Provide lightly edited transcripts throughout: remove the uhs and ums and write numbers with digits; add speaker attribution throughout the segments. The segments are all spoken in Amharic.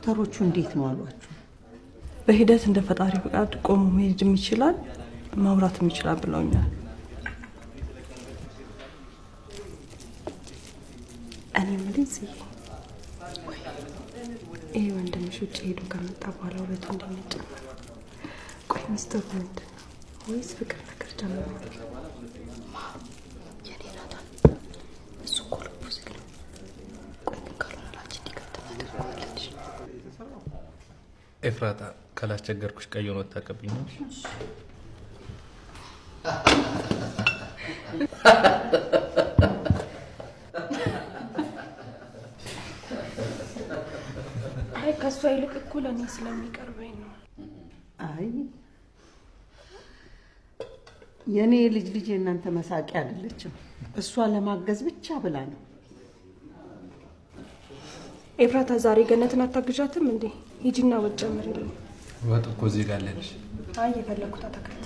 Speaker 1: ዶክተሮቹ እንዴት ነው አሏችሁ?
Speaker 2: በሂደት እንደ ፈጣሪ ፍቃድ ቆሞ መሄድም ይችላል ማውራትም ይችላል ብለውኛል። እኔ ምንድን ይሄ ወንድምሽ ውጭ ሄዶ ከመጣ በኋላ ውበቱ እንደሚጭ ቆይ ሚስጥሩ ምንድን ነው? ወይስ ፍቅር ፍቅር ጀምሯል? የኔ ናታን እሱ እኮ ልቡ ዝግ ነው። ቆይ ግን ካልሆነ ላንቺ እንዲከፍት ታደርገዋለች።
Speaker 3: ኤፍራታ ካላስቸገርኩሽ ቀይ ሆኖ ታቀብኛለሽ?
Speaker 2: አይ ከሷ ይልቅ እኮ ለኔ ስለሚቀርበኝ ነው።
Speaker 1: አይ የኔ ልጅ እናንተ መሳቂያ አይደለችም። እሷ ለማገዝ ብቻ ብላ ነው።
Speaker 2: ኤፍራታ ዛሬ ገነትን አታግዣትም እንዴ? ሂጂና ወጥ ጨምሪልኝ።
Speaker 3: ወጥ እኮ እዚህ ጋር አለልሽ።
Speaker 2: አይ የፈለኩት አታከተ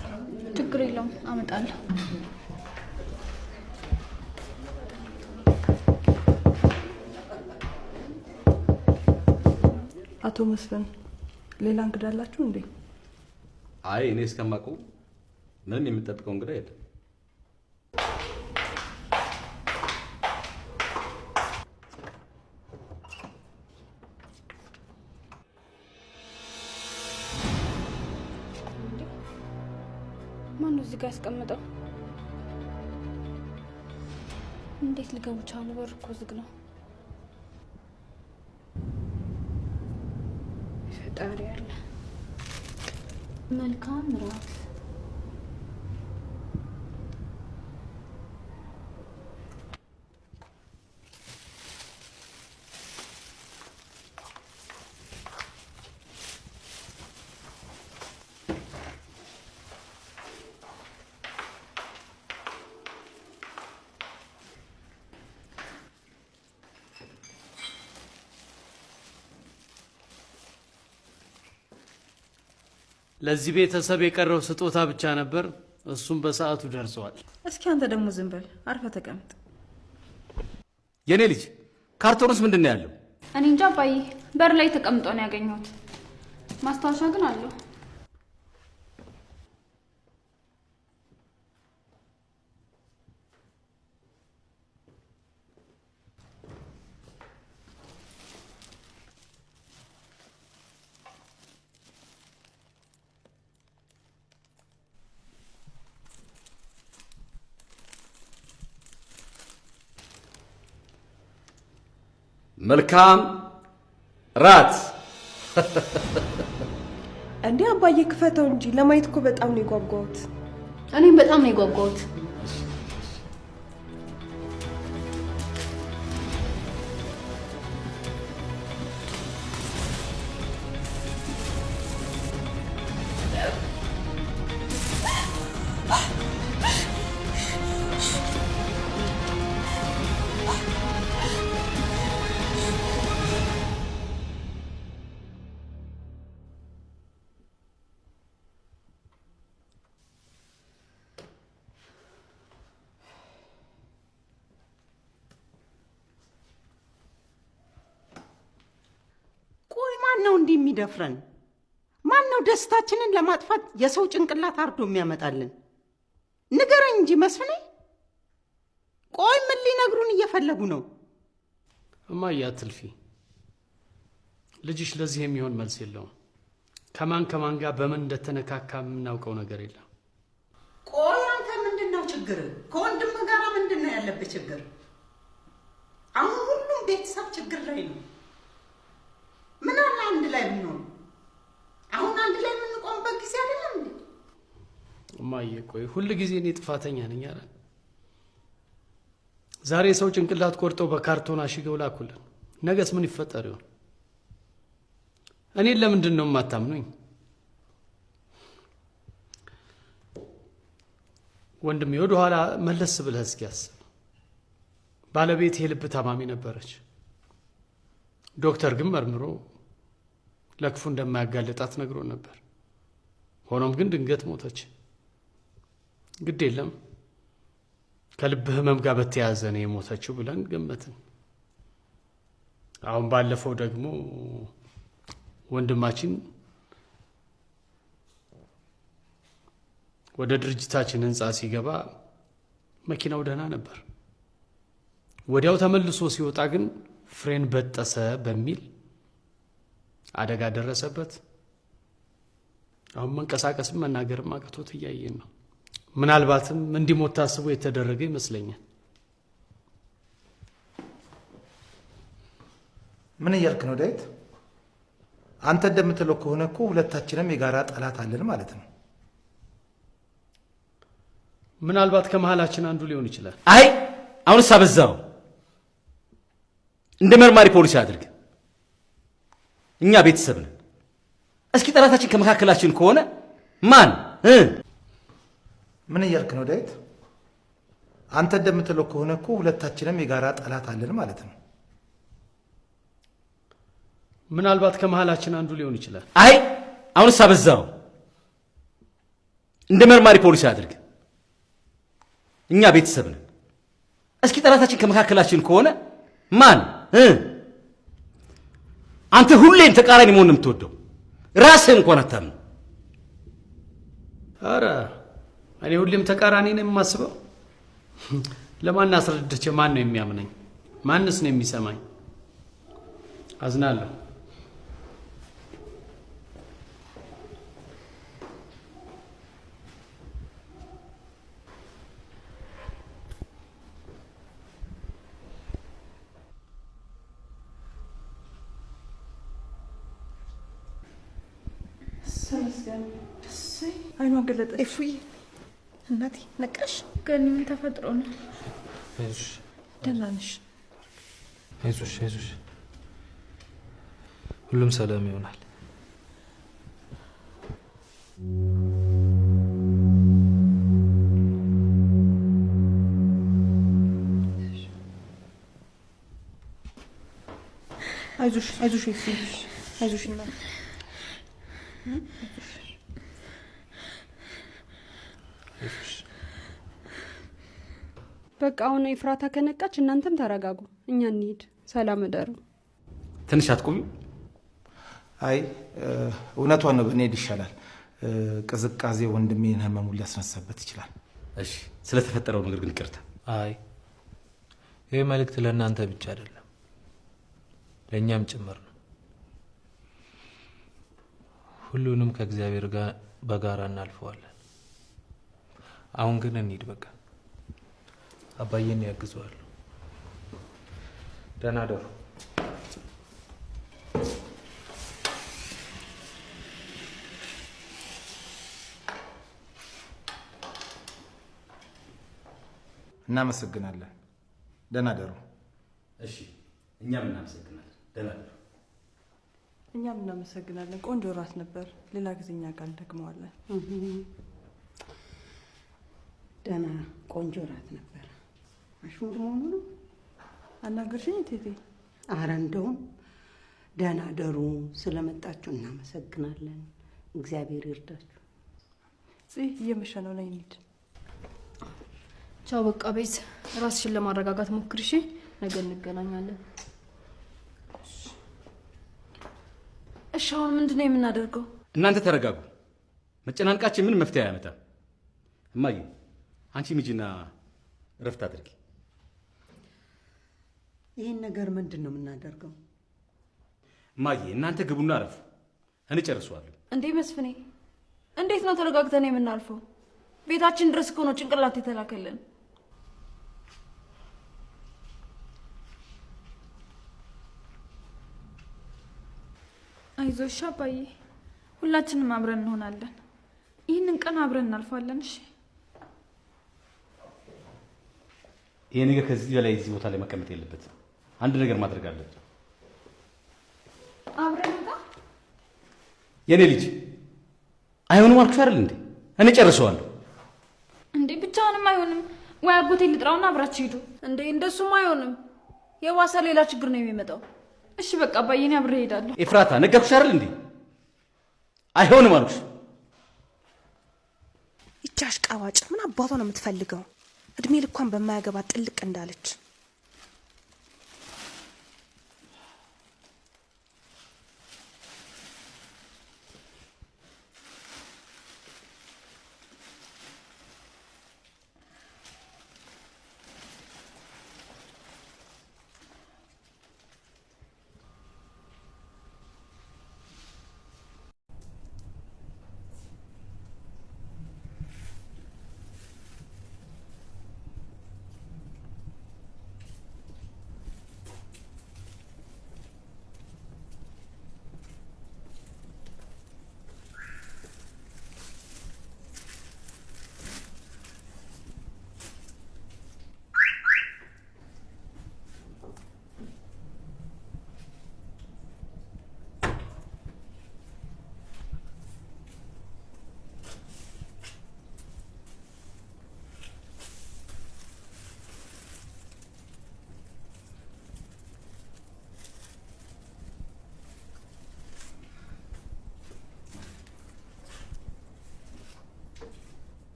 Speaker 4: ችግር የለውም አመጣለሁ።
Speaker 2: አቶ መስፍን ሌላ እንግዳ አላችሁ እንዴ?
Speaker 3: አይ እኔ እስከማውቀው ምንም የምጠብቀው እንግዳ የለም።
Speaker 4: ማን ነው እዚህ ጋር ያስቀመጠው? እንዴት ልገቡ ቻሉ? በር እኮ ዝግ ነው። ፈጣሪ ያለ መልካም ራት።
Speaker 5: ለዚህ ቤተሰብ የቀረው ስጦታ ብቻ ነበር፣ እሱም በሰዓቱ ደርሷል።
Speaker 6: እስኪ አንተ ደግሞ ዝም በል፣ አርፈ ተቀምጥ።
Speaker 5: የኔ ልጅ ካርቶንስ ምንድን ነው ያለው?
Speaker 4: እኔ እንጃ አባዬ፣ በር ላይ ተቀምጦ ነው ያገኘሁት። ማስታወሻ ግን አለው።
Speaker 5: መልካም ራት።
Speaker 2: እንዴ አባዬ ክፈተው እንጂ ለማየት እኮ በጣም ነው የጓጓሁት።
Speaker 4: እኔም በጣም ነው የጓጓሁት።
Speaker 1: ማነው እንዲህ የሚደፍረን? ማነው ደስታችንን ለማጥፋት የሰው ጭንቅላት አርዶ የሚያመጣልን? ንገረኝ እንጂ መስፍኔ። ቆይ ምን ሊነግሩን እየፈለጉ ነው?
Speaker 5: እማዬ አትልፊ። ልጅሽ ለዚህ የሚሆን መልስ የለውም። ከማን ጋር በምን እንደተነካካ የምናውቀው ነገር የለም።
Speaker 1: ቆይ አንተ ምንድነው ችግር? ከወንድም ጋር ምንድነው ያለበት ችግር? አሁን ሁሉም ቤተሰብ ችግር ላይ ነው። ምን አለ አንድ ላይ ብንሆን? አሁን አንድ ላይ የምንቆምበት ጊዜ አይደለም እንዴ?
Speaker 5: እማዬ ቆይ ሁሉ ጊዜ እኔ ጥፋተኛ ነኝ አይደል? ዛሬ ሰው ጭንቅላት ቆርጠው በካርቶን አሽገው ላኩልን። ነገስ ምን ይፈጠር ይሆን? እኔን ለምንድን ነው የማታምኑኝ? ወንድሜ ወደ ኋላ መለስ ብለህ እስኪ አስብ። ባለቤት የልብ ታማሚ ነበረች። ዶክተር ግን መርምሮ ለክፉ እንደማያጋልጣት ነግሮ ነበር። ሆኖም ግን ድንገት ሞተች። ግድ የለም ከልብ ህመም ጋር በተያያዘ ነው የሞተችው ብለን ገመትን። አሁን ባለፈው ደግሞ ወንድማችን ወደ ድርጅታችን ህንጻ ሲገባ መኪናው ደህና ነበር። ወዲያው ተመልሶ ሲወጣ ግን ፍሬን በጠሰ በሚል አደጋ ደረሰበት። አሁን መንቀሳቀስም መናገርም አቅቶት እያየን ነው። ምናልባትም እንዲሞት ታስቦ የተደረገ ይመስለኛል።
Speaker 7: ምን እያልክ ነው ዳዊት? አንተ እንደምትለው ከሆነ እኮ ሁለታችንም የጋራ ጠላት አለን ማለት ነው።
Speaker 5: ምናልባት ከመሃላችን አንዱ ሊሆን ይችላል።
Speaker 3: አይ አሁንስ አበዛው። እንደ መርማሪ ፖሊስ አድርግ። እኛ ቤተሰብ ነን። እስኪ ጠላታችን ከመካከላችን ከሆነ ማን?
Speaker 7: ምን እያልክ ነው ዳዊት? አንተ እንደምትለው ከሆነ እኮ ሁለታችንም የጋራ ጠላት አለን ማለት ነው።
Speaker 5: ምናልባት ከመሃላችን አንዱ ሊሆን ይችላል።
Speaker 3: አይ አሁንስ አበዛው። እንደ መርማሪ ፖሊስ አድርግ። እኛ ቤተሰብ ነን። እስኪ ጠላታችን ከመካከላችን ከሆነ ማን? አንተ ሁሌም ተቃራኒ መሆን ነው የምትወደው። ራስህ እንኳን አታምነው።
Speaker 5: አረ እኔ ሁሌም ተቃራኒ ነው የማስበው። ለማን አስረድቼ ማን ነው የሚያምነኝ? ማንስ ነው የሚሰማኝ? አዝናለሁ።
Speaker 6: አይኗ ገለጠ። እፉዬ እናቴ ነቃሽ?
Speaker 4: ገኒ ምን ተፈጥሮ ነው?
Speaker 8: አይዞሽ
Speaker 6: ደህና ነሽ?
Speaker 8: አይዞሽ አይዞሽ፣ ሁሉም ሰላም ይሆናል።
Speaker 6: አይዞሽ አይዞሽ እፉዬ አይዞሽ እናቴ።
Speaker 2: በቃ አሁን ኤፍራታ ከነቃች እናንተም ተረጋጉ፣ እኛ እንሂድ። ሰላም እደሩ።
Speaker 3: ትንሽ አትቆዩ?
Speaker 7: አይ እውነቷን ነው፣ ብንሄድ ይሻላል። ቅዝቃዜ ወንድሜን ህመሙን ሊያስነሳበት ይችላል።
Speaker 3: እሺ፣ ስለተፈጠረው ነገር ግን ይቅርታ።
Speaker 8: አይ ይህ መልእክት ለእናንተ ብቻ አይደለም፣ ለእኛም ጭምር ነው። ሁሉንም ከእግዚአብሔር ጋር በጋራ እናልፈዋለን። አሁን ግን እንሂድ በቃ። አባዬን ያግዘዋል። ደህና ደሩ።
Speaker 7: እናመሰግናለን። ደህና ደሩ።
Speaker 3: እሺ፣ እኛም እናመሰግናለን። ደህና ደሩ።
Speaker 6: እኛም እናመሰግናለን። ቆንጆ ራት ነበር። ሌላ ጊዜ እኛ ጋር እንደግመዋለን።
Speaker 1: ደህና ቆንጆ ራት ነበር። አሽሙር መሆኑ ነው።
Speaker 6: አናገርሽኝ እቴቴ?
Speaker 1: አረ እንደውም ደህና ደሩ። ስለመጣችሁ እናመሰግናለን። እግዚአብሔር ይርዳችሁ።
Speaker 6: እየመሸ ነው፣ ነይ እንሂድ።
Speaker 4: ቻው በቃ ቤት ራስሽን ለማረጋጋት ሞክሪ እሺ። ነገ እንገናኛለን።
Speaker 6: እሺ አሁን ምንድነው የምናደርገው?
Speaker 3: እናንተ ተረጋጉ። መጨናንቃችን ምን መፍትሄ አያመጣም። እማዬ አንቺ ሚጂና እረፍት አድርጊ።
Speaker 1: ይህን ነገር ምንድን ነው የምናደርገው?
Speaker 3: እማዬ እናንተ ግቡና አረፉ፣ እኔ ጨርሰዋለሁ።
Speaker 6: እንዴ መስፍኔ፣ እንዴት ነው ተረጋግተን የምናልፈው? ቤታችን ድረስ እኮ ነው ጭንቅላት የተላከልን።
Speaker 4: አይዞሽ አባዬ፣ ሁላችንም አብረን እንሆናለን። ይህንን ቀን አብረን እናልፋለን። እሺ
Speaker 3: ይሄ ነገር ከዚህ በላይ እዚህ ቦታ ላይ መቀመጥ የለበትም። አንድ ነገር ማድረግ አለብን።
Speaker 4: አብረን እንጣ።
Speaker 3: የኔ ልጅ አይሆንም አልኩሽ አይደል እንዴ? እኔ ጨርሰዋለሁ።
Speaker 4: እንዴ ብቻውንም አይሆንም ወይ? አጎቴ ልጥራውና አብራችሁ ሂዱ።
Speaker 6: እንዴ እንደሱም አይሆንም። የዋሳ ሌላ ችግር ነው የሚመጣው።
Speaker 4: እሺ በቃ አባዬ፣ እኔ አብሬ እሄዳለሁ።
Speaker 3: ኤፍራታ ነገርኩሽ አይደል እንዴ? አይሆንም አልኩሽ።
Speaker 9: ይቺ አሽቃባጭ ምን አባቷ ነው የምትፈልገው? እድሜ ልኳን በማያገባ ጥልቅ እንዳለች።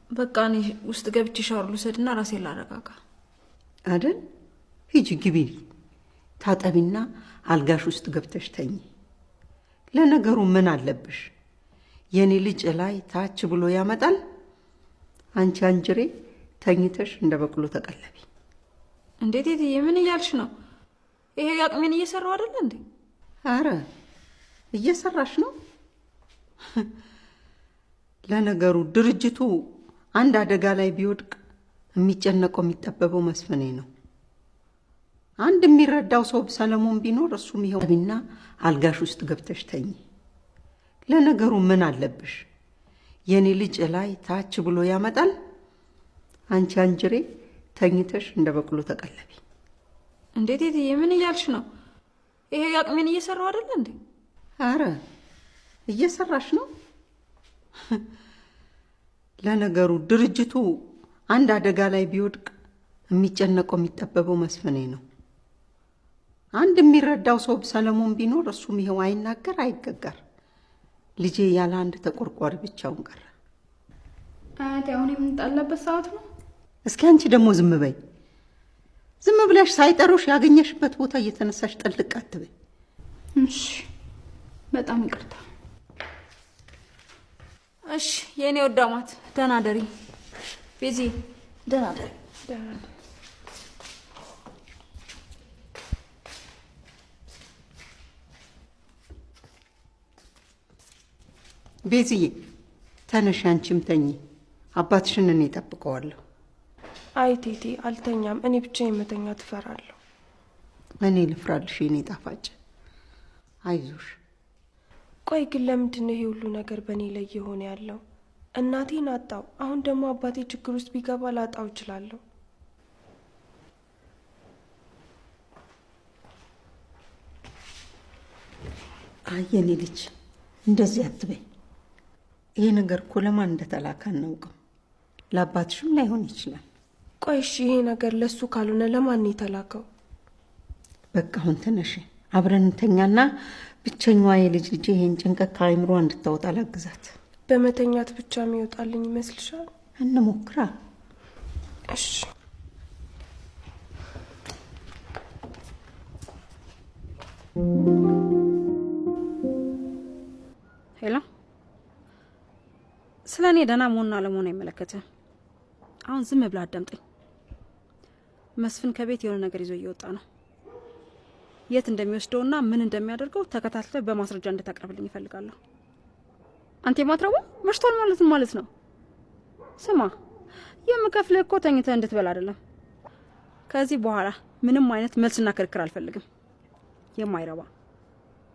Speaker 6: በቃ እኔ ውስጥ ገብቼ ሻወር ልውሰድና ራሴን ላረጋጋ
Speaker 1: አይደል? ሂጂ ግቢ ታጠቢና አልጋሽ ውስጥ ገብተሽ ተኝ። ለነገሩ ምን አለብሽ? የኔ ልጅ ላይ ታች ብሎ ያመጣል። አንቺ አንጅሬ ተኝተሽ እንደ በቅሎ ተቀለቢ።
Speaker 6: እንዴት እትዬ ምን እያልሽ ነው? ይሄ ያቅሜን እየሰራው አይደል እንዴ?
Speaker 1: አረ እየሰራሽ ነው። ለነገሩ ድርጅቱ አንድ አደጋ ላይ ቢወድቅ የሚጨነቀው የሚጠበበው መስፍኔ ነው። አንድ የሚረዳው ሰው ሰለሞን ቢኖር እሱም ይሄው ቢና አልጋሽ ውስጥ ገብተሽ ተኝ። ለነገሩ ምን አለብሽ? የኔ ልጅ ላይ ታች ብሎ ያመጣል። አንቺ አንጅሬ ተኝተሽ እንደ በቅሎ ተቀለቢ።
Speaker 6: እንዴት እትዬ ምን እያልሽ ነው? ይሄ ያቅሜን እየሰራው አይደል እንዴ?
Speaker 1: አረ እየሰራሽ ነው። ለነገሩ ድርጅቱ አንድ አደጋ ላይ ቢወድቅ የሚጨነቀው የሚጠበበው መስፍኔ ነው። አንድ የሚረዳው ሰው ሰለሞን ቢኖር እሱም ይሄው አይናገር አይገጋር። ልጄ ያለ አንድ ተቆርቋሪ ብቻውን ቀረ።
Speaker 4: አያቴ አሁን የምንጣላበት ሰዓት ነው።
Speaker 1: እስኪ አንቺ ደግሞ ዝም በይ። ዝም ብለሽ ሳይጠሩሽ ያገኘሽበት ቦታ እየተነሳሽ ጥልቅ አትበይ።
Speaker 4: እሺ በጣም ይቅርታ።
Speaker 6: እሺ የኔ ወዳማት ደህና ደሪ። ቤዚ ደህና ደሪ።
Speaker 1: ቤዚዬ ተነሽ፣ አንቺም ተኚ። አባትሽን እኔ እጠብቀዋለሁ።
Speaker 9: አይ ቴቴ አልተኛም። እኔ ብቻ የመተኛ ትፈራለሁ።
Speaker 1: እኔ ልፍራልሽ የኔ ጣፋጭ። አይዞሽ።
Speaker 9: ቆይ ግን ለምንድን ነው ይሄ ሁሉ ነገር በእኔ ላይ የሆነ ያለው? እናቴን አጣው። አሁን ደግሞ አባቴ ችግር ውስጥ ቢገባ ላጣው እችላለሁ።
Speaker 1: አይ የኔ ልጅ እንደዚህ አትበይ። ይሄ ነገር እኮ ለማን እንደተላከ አናውቅም። ለአባትሽም ላይሆን ይችላል።
Speaker 9: ቆይ እሺ ይሄ ነገር ለሱ ካልሆነ ለማን ነው የተላከው?
Speaker 1: በቃ አሁን ተነሽ፣ አብረን እንተኛና ብቸኛዋ የልጅ ልጅ ይሄን ጭንቀት ከአይምሮ እንድታወጣ ላግዛት።
Speaker 9: በመተኛት ብቻ የሚወጣልኝ ይመስልሻል?
Speaker 1: እንሞክራ።
Speaker 9: እሺ
Speaker 6: ሄሎ፣ ስለ እኔ ደህና መሆንና አለመሆን አይመለከትም። አሁን ዝም ብላ አዳምጠኝ። መስፍን ከቤት የሆነ ነገር ይዞ እየወጣ ነው። የት እንደሚወስደውና ምን እንደሚያደርገው ተከታትለ በማስረጃ እንድታቀርብልኝ ይፈልጋለሁ። አንተ የማትረቡ መሽቷል ማለት ነው። ስማ፣ የምከፍልህ እኮ ተኝተህ እንድትበላ አይደለም። ከዚህ በኋላ ምንም አይነት መልስና ክርክር አልፈልግም። የማይረባ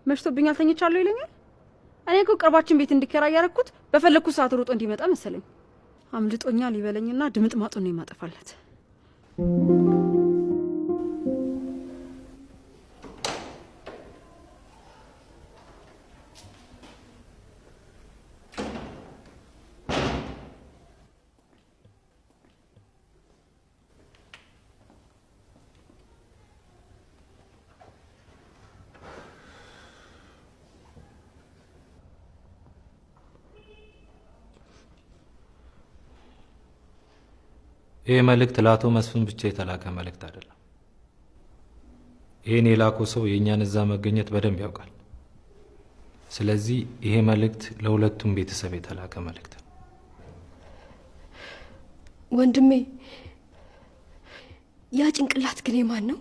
Speaker 6: መሽቶብኛል ተኝቻለሁ ይለኛል። እኔ እኮ ቅርባችን ቤት እንዲከራይ ያደረኩት በፈለኩት ሰዓት ሮጦ እንዲመጣ መሰለኝ። አምልጦኛል ይበለኝና ድምጥ ማጡን ነው የማጠፋለት።
Speaker 8: ይህ መልእክት ለአቶ መስፍን ብቻ የተላከ መልእክት አይደለም። ይህን የላከው ሰው የእኛን እዛ መገኘት በደንብ ያውቃል። ስለዚህ ይሄ መልእክት ለሁለቱም ቤተሰብ የተላከ መልእክት ነው።
Speaker 9: ወንድሜ፣ ያ ጭንቅላት ግን የማን ነው?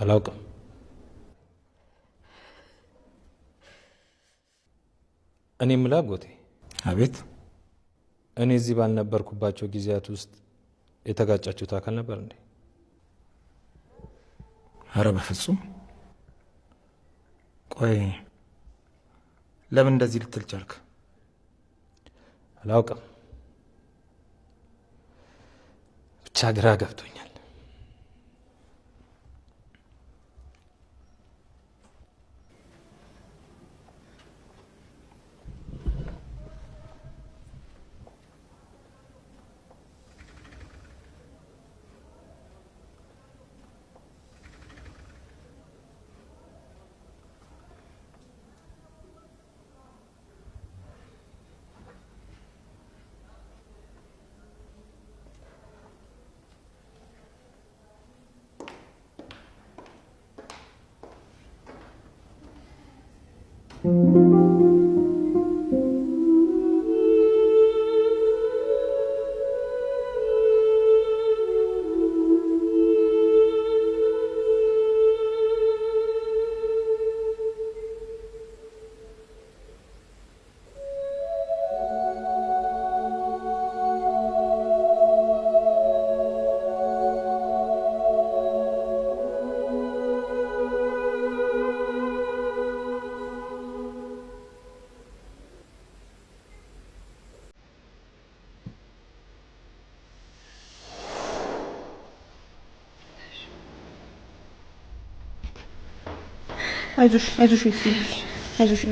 Speaker 8: አላውቅም። እኔ የምልህ አጎቴ።
Speaker 7: አቤት።
Speaker 8: እኔ እዚህ ባልነበርኩባቸው ጊዜያት ውስጥ የተጋጫችሁት አካል ነበር እንዴ?
Speaker 7: አረ በፍጹም። ቆይ ለምን እንደዚህ ልትል ቻልክ?
Speaker 8: አላውቅም፣ ብቻ ግራ ገብቶኛል።
Speaker 10: አይዞሽ አይዞሽ አይዞሽ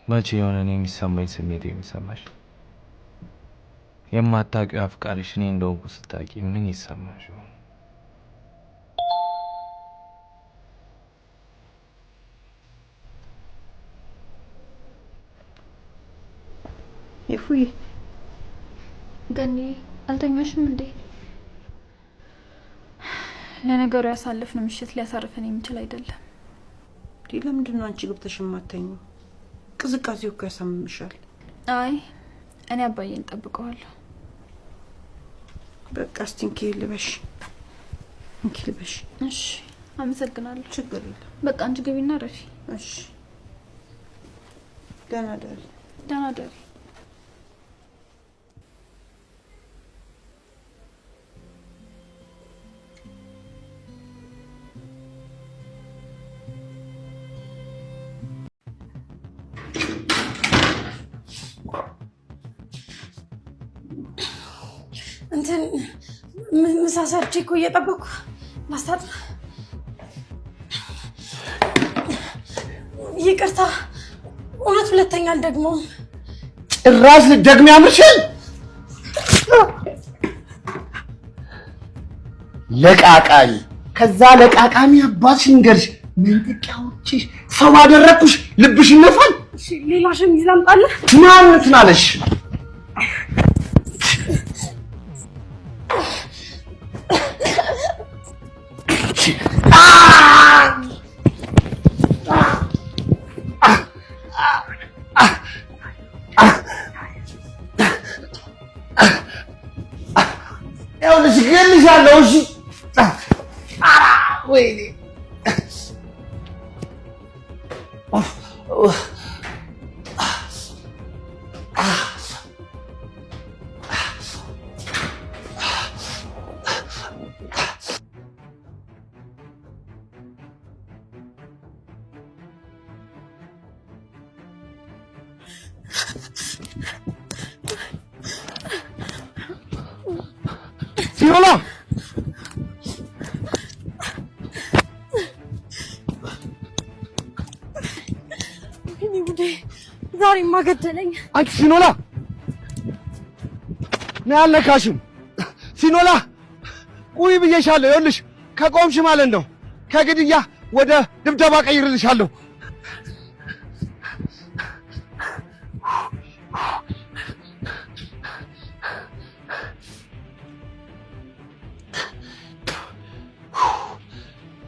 Speaker 8: መቼ የሆነ እኔ የሚሰማኝ ስሜት የሚሰማሽ? የማታውቂው አፍቃሪሽ እኔ እንደሆንኩ ስታውቂ ምን ይሰማሽ?
Speaker 10: ይፉይ
Speaker 4: ገኒ አልተኛሽም እንዴ? ለነገሩ ያሳለፍነው ምሽት ሊያሳርፈን የሚችል አይደለም።
Speaker 1: ለምንድን ነው አንቺ ገብተሽ የማትተኚው? ቅዝቃዜው እኮ ያሳምምሻል።
Speaker 4: አይ እኔ አባዬን እጠብቀዋለሁ።
Speaker 1: በቃ እስቲ እንኪ ልበሽ።
Speaker 4: እሺ አመሰግናለሁ።
Speaker 1: ችግር የለም።
Speaker 4: በቃ አንቺ ግቢና ረፊ።
Speaker 1: እሺ ደህና ደሪ።
Speaker 4: ደህና ደሪ።
Speaker 10: እንትን ምሳ ሰርቼ እኮ እየጠበኩ ማስታጠብ። ይቅርታ እውነት ሁለተኛ አልደግመውም።
Speaker 7: ጭራሽ ልትደግሚ ያምርሻል? ለቃቃሚ ከዛ ለቃቃሚ አባትሽ እንገርሽ መንጥቂያዎችሽ ሰው ባደረግኩሽ ልብሽ ይነፋል።
Speaker 10: ሌላ ሸሚዝ ላምጣልህ?
Speaker 7: ማን እንትን አለሽ? ይኸውልሽ እገልሻለሁ። እሺ ወይኔ ሲኖላ
Speaker 10: እኔ ጉዴ ዛሬማ ገደለኝ።
Speaker 7: አንቺ ሲኖላ ነይ አልነካሽም። ሲኖላ ቁይ ብዬሻለሁ። ይኸውልሽ ከቆምሽ ማለት ነው ከግድያ ወደ ድብደባ ቀይርልሻለሁ።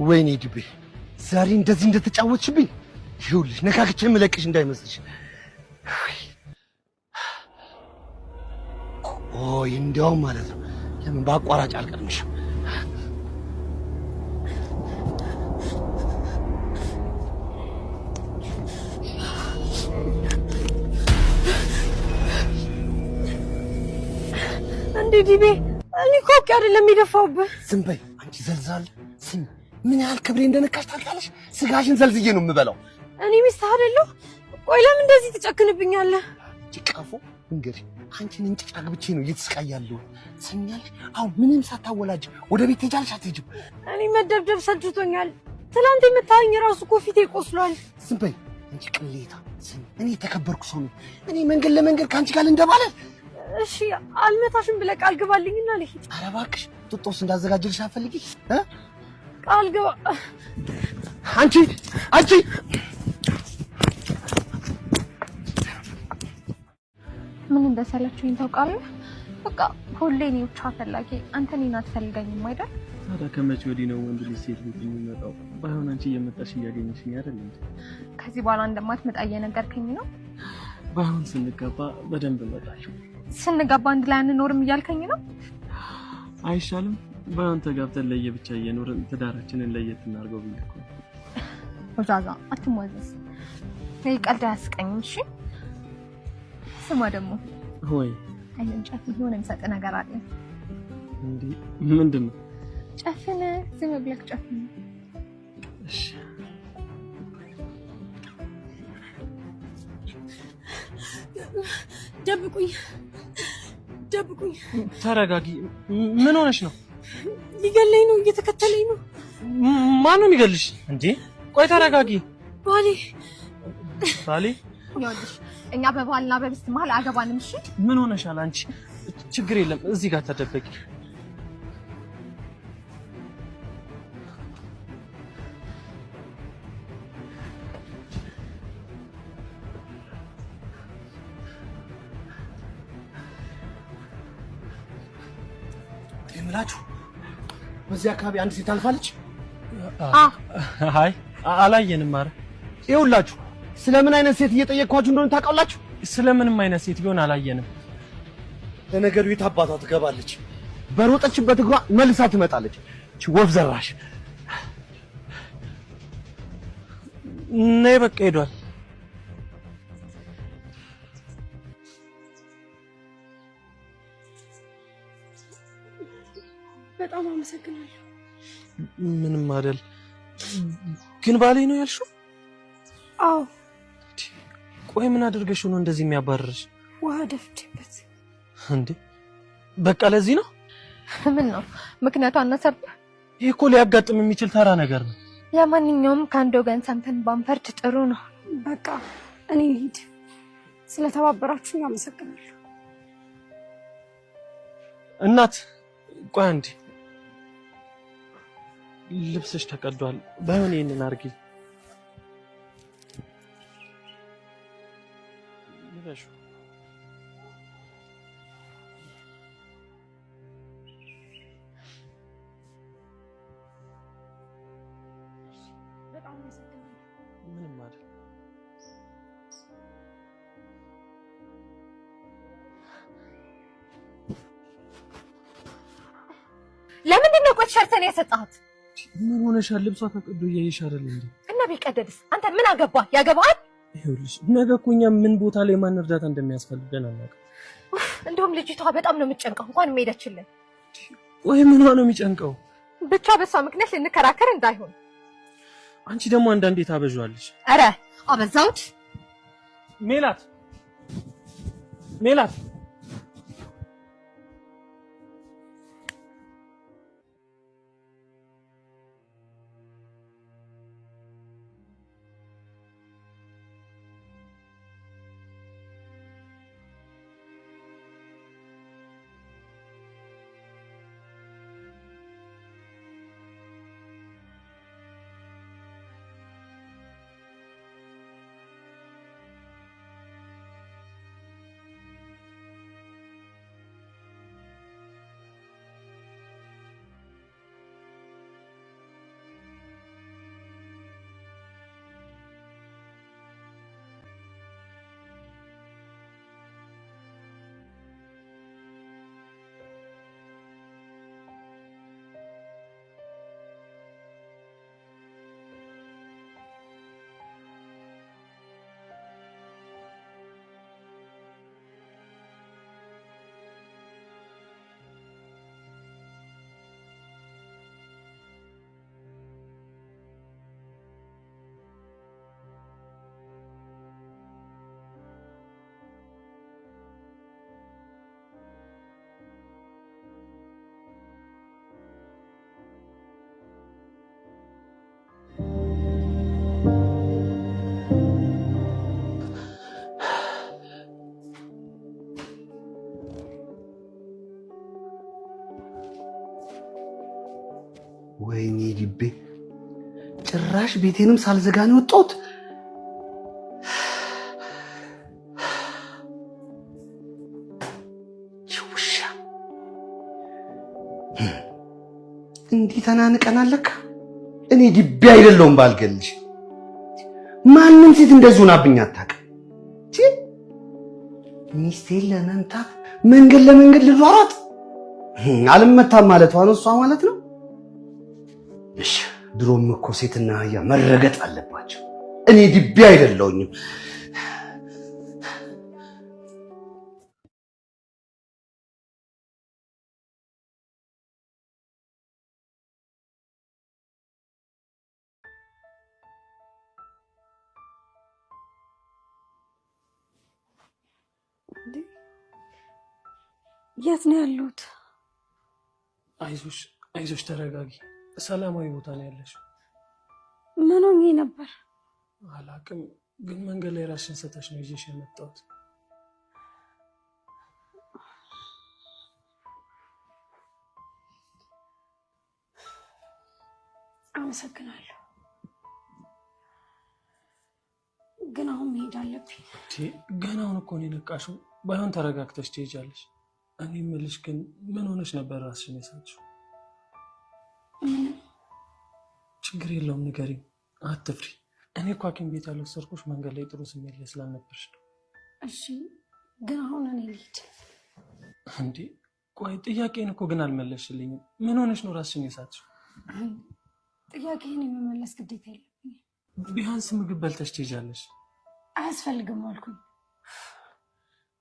Speaker 7: ወይኔ ድቤ ዛሬ እንደዚህ እንደተጫወትሽብኝ ይኸውልሽ ነካክቼ የምለቅሽ እንዳይመስልሽ። ኦይ እንዲያውም ማለት ነው ለምን በአቋራጭ አልቀድምሽም?
Speaker 10: እንዴ ዲቤ እኔ እኮ አውቄ አይደለም የደፋሁብህ።
Speaker 7: ዝም በይ አንቺ ዘልዛል። ስሚ ምን ያህል ክብሬ እንደነካሽ ታውቂያለሽ? ስጋሽን ዘልዝዬ ነው የምበላው።
Speaker 10: እኔ ሚስትህ አይደለሁ? ቆይ ለምን እንደዚህ ትጨክንብኛለህ?
Speaker 7: ጭቃፉ እንግዲህ አንቺን እንጭጭ አግብቼ ነው እየተስቃያለሁ። ሰኛለሽ? አሁን ምንም ሳታወላጅ ወደ ቤት ትሄጃለሽ አትሄጂም?
Speaker 10: እኔ መደብደብ ሰልችቶኛል። ትላንት የምታየኝ ራሱ እኮ ፊቴ ቆስሏል።
Speaker 7: ዝም በይ አንቺ ቅሌታ። ስሚ እኔ የተከበርኩ ሰው ነኝ። እኔ መንገድ ለመንገድ ከአንቺ ጋር እንደባለን።
Speaker 10: እሺ አልመታሽም ብለህ ቃል ግባልኝና ልሂድ።
Speaker 7: ኧረ እባክሽ ጡጦስ እንዳዘጋጅልሽ አትፈልጊ?
Speaker 10: ቃል ግባ።
Speaker 7: አንቺ
Speaker 11: ምን እንደሰለችኝ ታውቃለህ? በቃ ሁሌ እኔ ብቻ ፈላጊ አንተ እኔን አትፈልገኝም አይደል?
Speaker 12: ታዲያ ከመቼ ወዲህ ነው ወንድ ልጅ ሴት ልጅ የሚመጣው? ባይሆን አንቺ እየመጣሽ እያገኘሽኝ አይደል እንዴ?
Speaker 11: ከዚህ በኋላ እንደማትመጣ እየነገርከኝ ነው?
Speaker 12: ባይሆን ስንገባ በደንብ እመጣለሁ።
Speaker 11: ስንገባ አንድ ላይ አንኖርም እያልከኝ ነው?
Speaker 12: አይሻልም? ባይሆን ተጋብተን ለየብቻ እየኖርን ትዳራችንን ለየት እናድርገው ብዬ እኮ።
Speaker 11: ወዛዛ አትሟዘዝ። እኔ ቀልድ አያስቀኝም። እሺ ስማ ደግሞ
Speaker 12: ሆይ
Speaker 11: አይን ጨፍን የሆነ የምሰጥህ ነገር አለ።
Speaker 12: እንዴ ምንድን ነው?
Speaker 11: ጨፍን፣ ዝም ብለህ ጨፍን።
Speaker 12: እሺ
Speaker 10: ደብቁኝ፣ ደብቁኝ።
Speaker 12: ተረጋጊ። ምን ሆነሽ ነው?
Speaker 10: ሊገለኝ ነው፣ እየተከተለኝ ነው።
Speaker 12: ማን ነው የሚገልሽ? እንዴ ቆይ ተረጋጊ።
Speaker 10: ባሌ
Speaker 12: ባሌ?
Speaker 11: ይኸውልሽ እኛ በባልና በሚስት መሀል አገባንም። እሺ
Speaker 12: ምን ሆነሻል አንቺ? ችግር የለም እዚህ ጋር ተደበቂ።
Speaker 7: እምላችሁ በዚህ አካባቢ አንድ ሴት አልፋለች።
Speaker 12: አይ አላየንም። ኧረ
Speaker 7: ይኸውላችሁ ስለምን አይነት ሴት እየጠየቅኳችሁ እንደሆነ ታውቃላችሁ?
Speaker 12: ስለምንም አይነት ሴት ቢሆን አላየንም።
Speaker 7: ለነገሩ የት አባቷ ትገባለች? በሮጠችበት እግሯ መልሳ ትመጣለች። እቺ ወፍ ዘራሽ
Speaker 12: ነይ በቃ ሄዷል።
Speaker 9: በጣም አመሰግናለሁ።
Speaker 12: ምንም አይደል። ግን ባሌ ነው ያልሽው?
Speaker 9: አዎ።
Speaker 12: ቆይ ምን አድርገሽው ነው እንደዚህ የሚያባርርሽ?
Speaker 9: ውሃ ደፍቼበት።
Speaker 12: እንዴ በቃ ለዚህ ነው?
Speaker 11: ምን ነው ምክንያቱ? አነሰብህ?
Speaker 12: ይሄ እኮ ሊያጋጥም የሚችል ተራ ነገር ነው።
Speaker 11: ለማንኛውም ከአንድ ወገን ሰምተን ባንፈርድ ጥሩ ነው።
Speaker 9: በቃ እኔ ልሂድ። ስለተባበራችሁኝ አመሰግናለሁ።
Speaker 12: እናት ቆይ አንዴ፣ ልብስሽ ተቀዷል። ባይሆን ይሄንን አድርጊ። ይበሹ
Speaker 9: በጣም አመሰግናለሁ።
Speaker 12: ምንም አይደል።
Speaker 11: ለምንድን ነው ቆይ ሸርተን የሰጣት?
Speaker 12: ምን ሆነሻል? ልብሷ ተቀዶ እያየሽ አይደል እንዴ?
Speaker 11: እና ቢቀደድስ አንተ ምን አገባ? ያገባል።
Speaker 12: ይኸውልሽ ነገ እኮ እኛ ምን ቦታ ላይ ማን እርዳታ እንደሚያስፈልገን አናውቅም።
Speaker 11: እንደውም ልጅቷ በጣም ነው የምትጨንቀው። እንኳን ሄደችልን።
Speaker 12: ወይ ምኗ ነው የሚጨንቀው?
Speaker 11: ብቻ በሷ ምክንያት ልንከራከር እንዳይሆን።
Speaker 12: አንቺ ደግሞ አንዳንዴ ታበዣዋለሽ።
Speaker 11: አረ አበዛውት።
Speaker 12: ሜላት ሜላት
Speaker 7: ወይኔ ልቤ፣ ጭራሽ ቤቴንም ሳልዘጋ ነው የወጣሁት። እንዲህ ተናንቀናለክ። እኔ ድቤ አይደለሁም ባልገልሽ። ማንም ሴት እንደዚህ ሆናብኝ አታውቅም። ሚስቴን ለመምታት መንገድ ለመንገድ ልሯሯጥ አልመታም ማለቷ ነው እሷ ማለት ነው። እሺ ድሮም እኮ ሴትና አህያ መረገጥ አለባቸው። እኔ ድቤ አይደለሁኝም።
Speaker 10: የት ነው ያለሁት?
Speaker 5: አይዞሽ ተረጋጊ። ሰላማዊ ቦታ ነው ያለሽ።
Speaker 10: ምን ሆኜ ነበር?
Speaker 5: አላቅም፣ ግን መንገድ ላይ ራስሽን ስተሽ ነው ይዤሽ የመጣሁት።
Speaker 10: አመሰግናለሁ፣ ግን አሁን መሄድ አለብኝ።
Speaker 5: ገና አሁን እኮ ነው የነቃሽው። ባይሆን ተረጋግተሽ ትሄጃለሽ። እኔ የምልሽ ግን ምን ሆነሽ ነበር ራስሽን የሳትሽው? ችግር የለውም ንገሪኝ፣ አትፍሪ። እኔ እኮ ሐኪም ቤት ያልወሰድኩሽ መንገድ ላይ ጥሩ ስሜት ላይ ስላልነበርሽ ነው።
Speaker 10: እሺ፣ ግን አሁን እኔ ልሂድ።
Speaker 5: እንዴ ቆይ፣ ጥያቄን እኮ ግን አልመለስሽልኝም። ምን ሆነሽ ነው ራስሽን የሳትሽው?
Speaker 10: ጥያቄን የመመለስ ግዴታ የለብኝም።
Speaker 5: ቢያንስ ምግብ በልተሽ ትሄጃለሽ።
Speaker 10: አያስፈልግም አልኩኝ።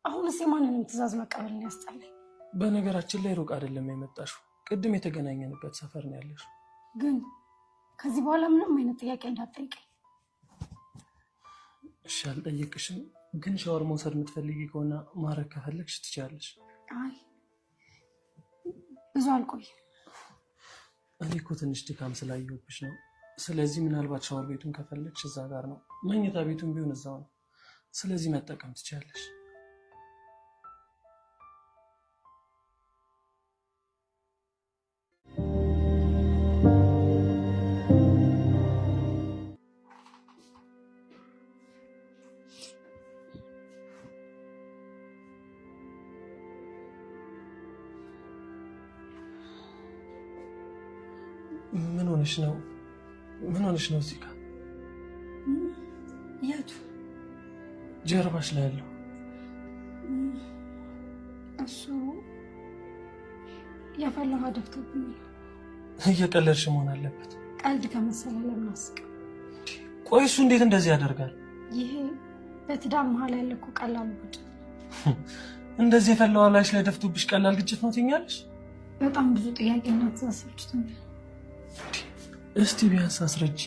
Speaker 10: አሁንስ የማንንም ትዕዛዝ መቀበልን ያስጠላኝ።
Speaker 5: በነገራችን ላይ ሩቅ አይደለም የመጣሽው፣ ቅድም የተገናኘንበት ሰፈር ነው ያለሽው።
Speaker 10: ግን ከዚህ በኋላ ምንም አይነት ጥያቄ እንዳትጠይቀኝ።
Speaker 5: እሺ አልጠየቅሽም፣ ግን ሻወር መውሰድ የምትፈልጊ ከሆነ ማድረግ ከፈለግሽ ትችያለሽ።
Speaker 10: አይ ብዙ አልቆይም።
Speaker 5: እኔ እኮ ትንሽ ድካም ስላየሁብሽ ነው። ስለዚህ ምናልባት ሻወር ቤቱን ከፈለግሽ እዛ ጋር ነው፣ መኝታ ቤቱን ቢሆን እዛው ነው። ስለዚህ መጠቀም ትችያለሽ። ምን ሆነሽ ነው እዚህ ጋር?
Speaker 10: የቱ?
Speaker 5: ጀርባሽ ላይ ያለው
Speaker 10: እሱ የፈላ ውሃ ደፍቶብኝ ነው።
Speaker 5: እየቀለድሽ መሆን አለበት።
Speaker 10: ቀልድ ከመሰለ ለምን አስቀም?
Speaker 5: ቆይ እሱ እንዴት እንደዚህ ያደርጋል?
Speaker 10: ይሄ በትዳር መሀል ያለ እኮ ቀላል ጉድ።
Speaker 5: እንደዚህ የፈላ ውሃ ላይሽ ላይ ደፍቶብሽ ቀላል ግጭት ነው ትይኛለሽ?
Speaker 10: በጣም ብዙ ጥያቄና ትዕዛዝ ሰልችቶኛል።
Speaker 5: እስቲ ቢያንስ አስረጅ።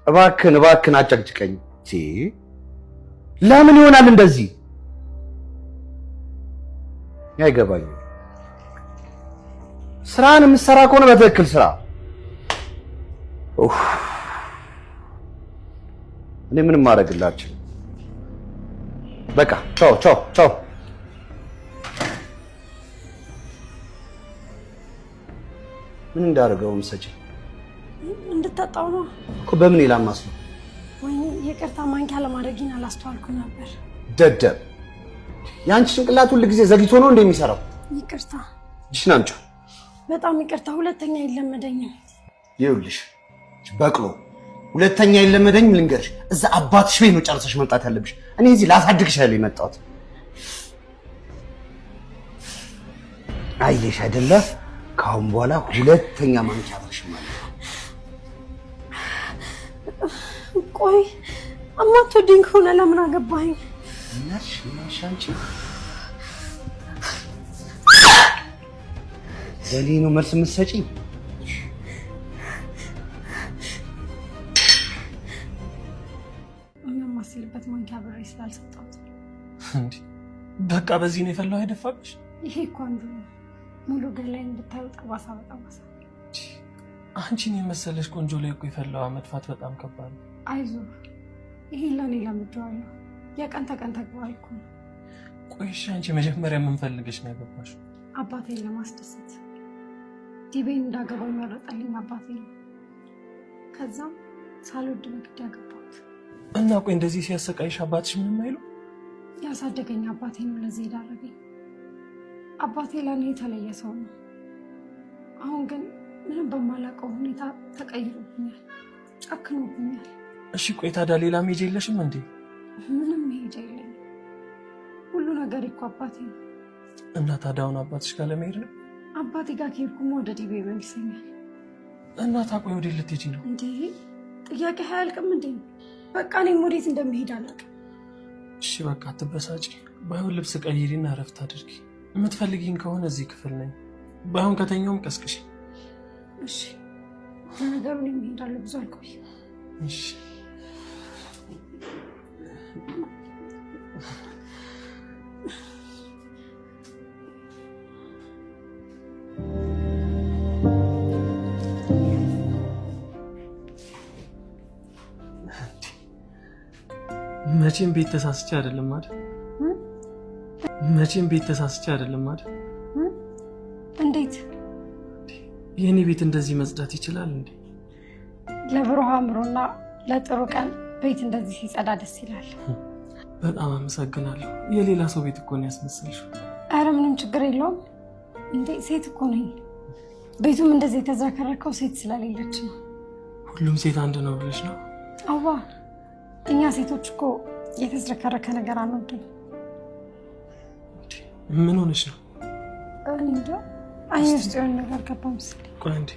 Speaker 7: እባክን አጨቅጭቀኝ። ለምን ይሆናል እንደዚህ? አይገባኝም። ስራን የምትሰራ ከሆነ በትክክል ስራ። እኔ ምንም ማድረግላችሁ። በቃ ቻው። ምን እንዳደርገው ምሰጪ?
Speaker 10: እንድታጣው ነው
Speaker 7: እኮ። በምን ይላማስ ነው?
Speaker 10: ወይ ይቅርታ፣ ማንኪያ ለማድረግኝ አላስተዋልኩም ነበር።
Speaker 7: ደደብ፣ ያንቺ ጭንቅላት ሁሉ ጊዜ ዘግይቶ ነው እንደሚሰራው።
Speaker 10: ይቅርታ።
Speaker 7: እሺ ናምጪው።
Speaker 10: በጣም ይቅርታ፣ ሁለተኛ አይለመደኝም።
Speaker 7: ይኸውልሽ በቅሎ፣ ሁለተኛ አይለመደኝም። ልንገርሽ፣ እዛ አባትሽ ቤት ነው ጨርሰሽ መምጣት ያለብሽ። እኔ እዚህ ላሳድግሽ ያለ የመጣሁት። አየሽ አይደለ? ከአሁን በኋላ ሁለተኛ ማንኪያ አብረሽ ማለት ነው።
Speaker 10: ቆይ እማትወደኝ ከሆነ ለምን አገባኝ?
Speaker 7: ነሽ አንቺ ለኔ ነው መልስ የምትሰጪኝ?
Speaker 10: የማስልበት ማንኪያ ብሬ ስላልሰጠሁት
Speaker 5: እንዴ? በቃ በዚህ ነው የፈላው አይደፋብሽ?
Speaker 10: ይሄ እኮ አንዱ ነው። ሙሉ ገላይን ብታዩ ጠባሳ በጠባሳ።
Speaker 5: አንቺን የመሰለሽ ቆንጆ ላይ እኮ የፈላዋ መጥፋት በጣም ከባድ ነው።
Speaker 10: አይዞህ፣ ይሄ ለኔ ለምጄዋለሁ። የቀን ተቀን ተግባር እኮ ነው።
Speaker 5: ቆይሽ አንቺ መጀመሪያ ምን ፈልገሽ ነው ያገባሽው?
Speaker 10: አባቴን ለማስደሰት ዲቤን እንዳገባ የሚያረጠልኝ አባቴ ነው። ከዛም ሳልወድ በግድ ያገባሁት።
Speaker 5: እና ቆይ እንደዚህ ሲያሰቃይሽ አባትሽ ምንም አይሉ?
Speaker 10: ያሳደገኝ አባቴ ነው ለዚህ የዳረገኝ። አባቴ ለእኔ የተለየ ሰው ነው።
Speaker 2: አሁን ግን ምንም በማላውቀው ሁኔታ ተቀይሮብኛል፣ ጨክኖብኛል።
Speaker 12: እሺ ቆይ ታዲያ ሌላ መሄጃ የለሽም እንዴ?
Speaker 2: ምንም መሄጃ የለኝም። ሁሉ ነገር እኮ አባቴ ነው።
Speaker 12: እና ታዲያ አሁን አባትሽ ጋር ለመሄድ ነው?
Speaker 2: አባቴ ጋር ከሄድኩማ ወደ ዲቤ ይመልሰኛል።
Speaker 12: እና ታቆይ ወዴት ልትሄጂ ነው?
Speaker 2: እንዴ ጥያቄ አያልቅም እንዴ? በቃ እኔም ወዴት እንደምሄድ አላውቅም።
Speaker 12: እሺ በቃ አትበሳጪ። ባይሆን ልብስ ቀይሪና እረፍት አድርጊ። የምትፈልጊኝ ከሆነ እዚህ ክፍል ነኝ። ባይሆን ከተኛውም ቀስቅሽ።
Speaker 2: እሺ ለነገሩ እኔም እሄዳለሁ፣ ብዙ አልቆይም።
Speaker 12: እሺ መቼም ቤት ተሳስቼ አይደለም አይደል? መቼም ቤት ተሳስቼ አይደለም አይደል?
Speaker 2: እንዴት
Speaker 12: የኔ ቤት እንደዚህ መጽዳት ይችላል እንዴ?
Speaker 2: ለብሩህ አእምሮና ለጥሩ ቀን ቤት እንደዚህ ሲጸዳ ደስ ይላል።
Speaker 12: በጣም አመሰግናለሁ። የሌላ ሰው ቤት እኮ ነው ያስመሰልሽው።
Speaker 2: ኧረ ምንም ችግር የለውም እንዴ፣ ሴት እኮ ነኝ። ቤቱም እንደዚህ የተዝረከረከው ሴት ስለሌለች ነው።
Speaker 12: ሁሉም ሴት አንድ ነው ብለሽ ነው?
Speaker 2: አዋ እኛ ሴቶች እኮ የተዝረከረከ ነገር አንወድም።
Speaker 12: ምን ሆነሽ ነው?
Speaker 2: እንዴ አይኔ ውስጥ የሆነ ነገር ገባ መሰለኝ።
Speaker 12: ቆይ እንዴ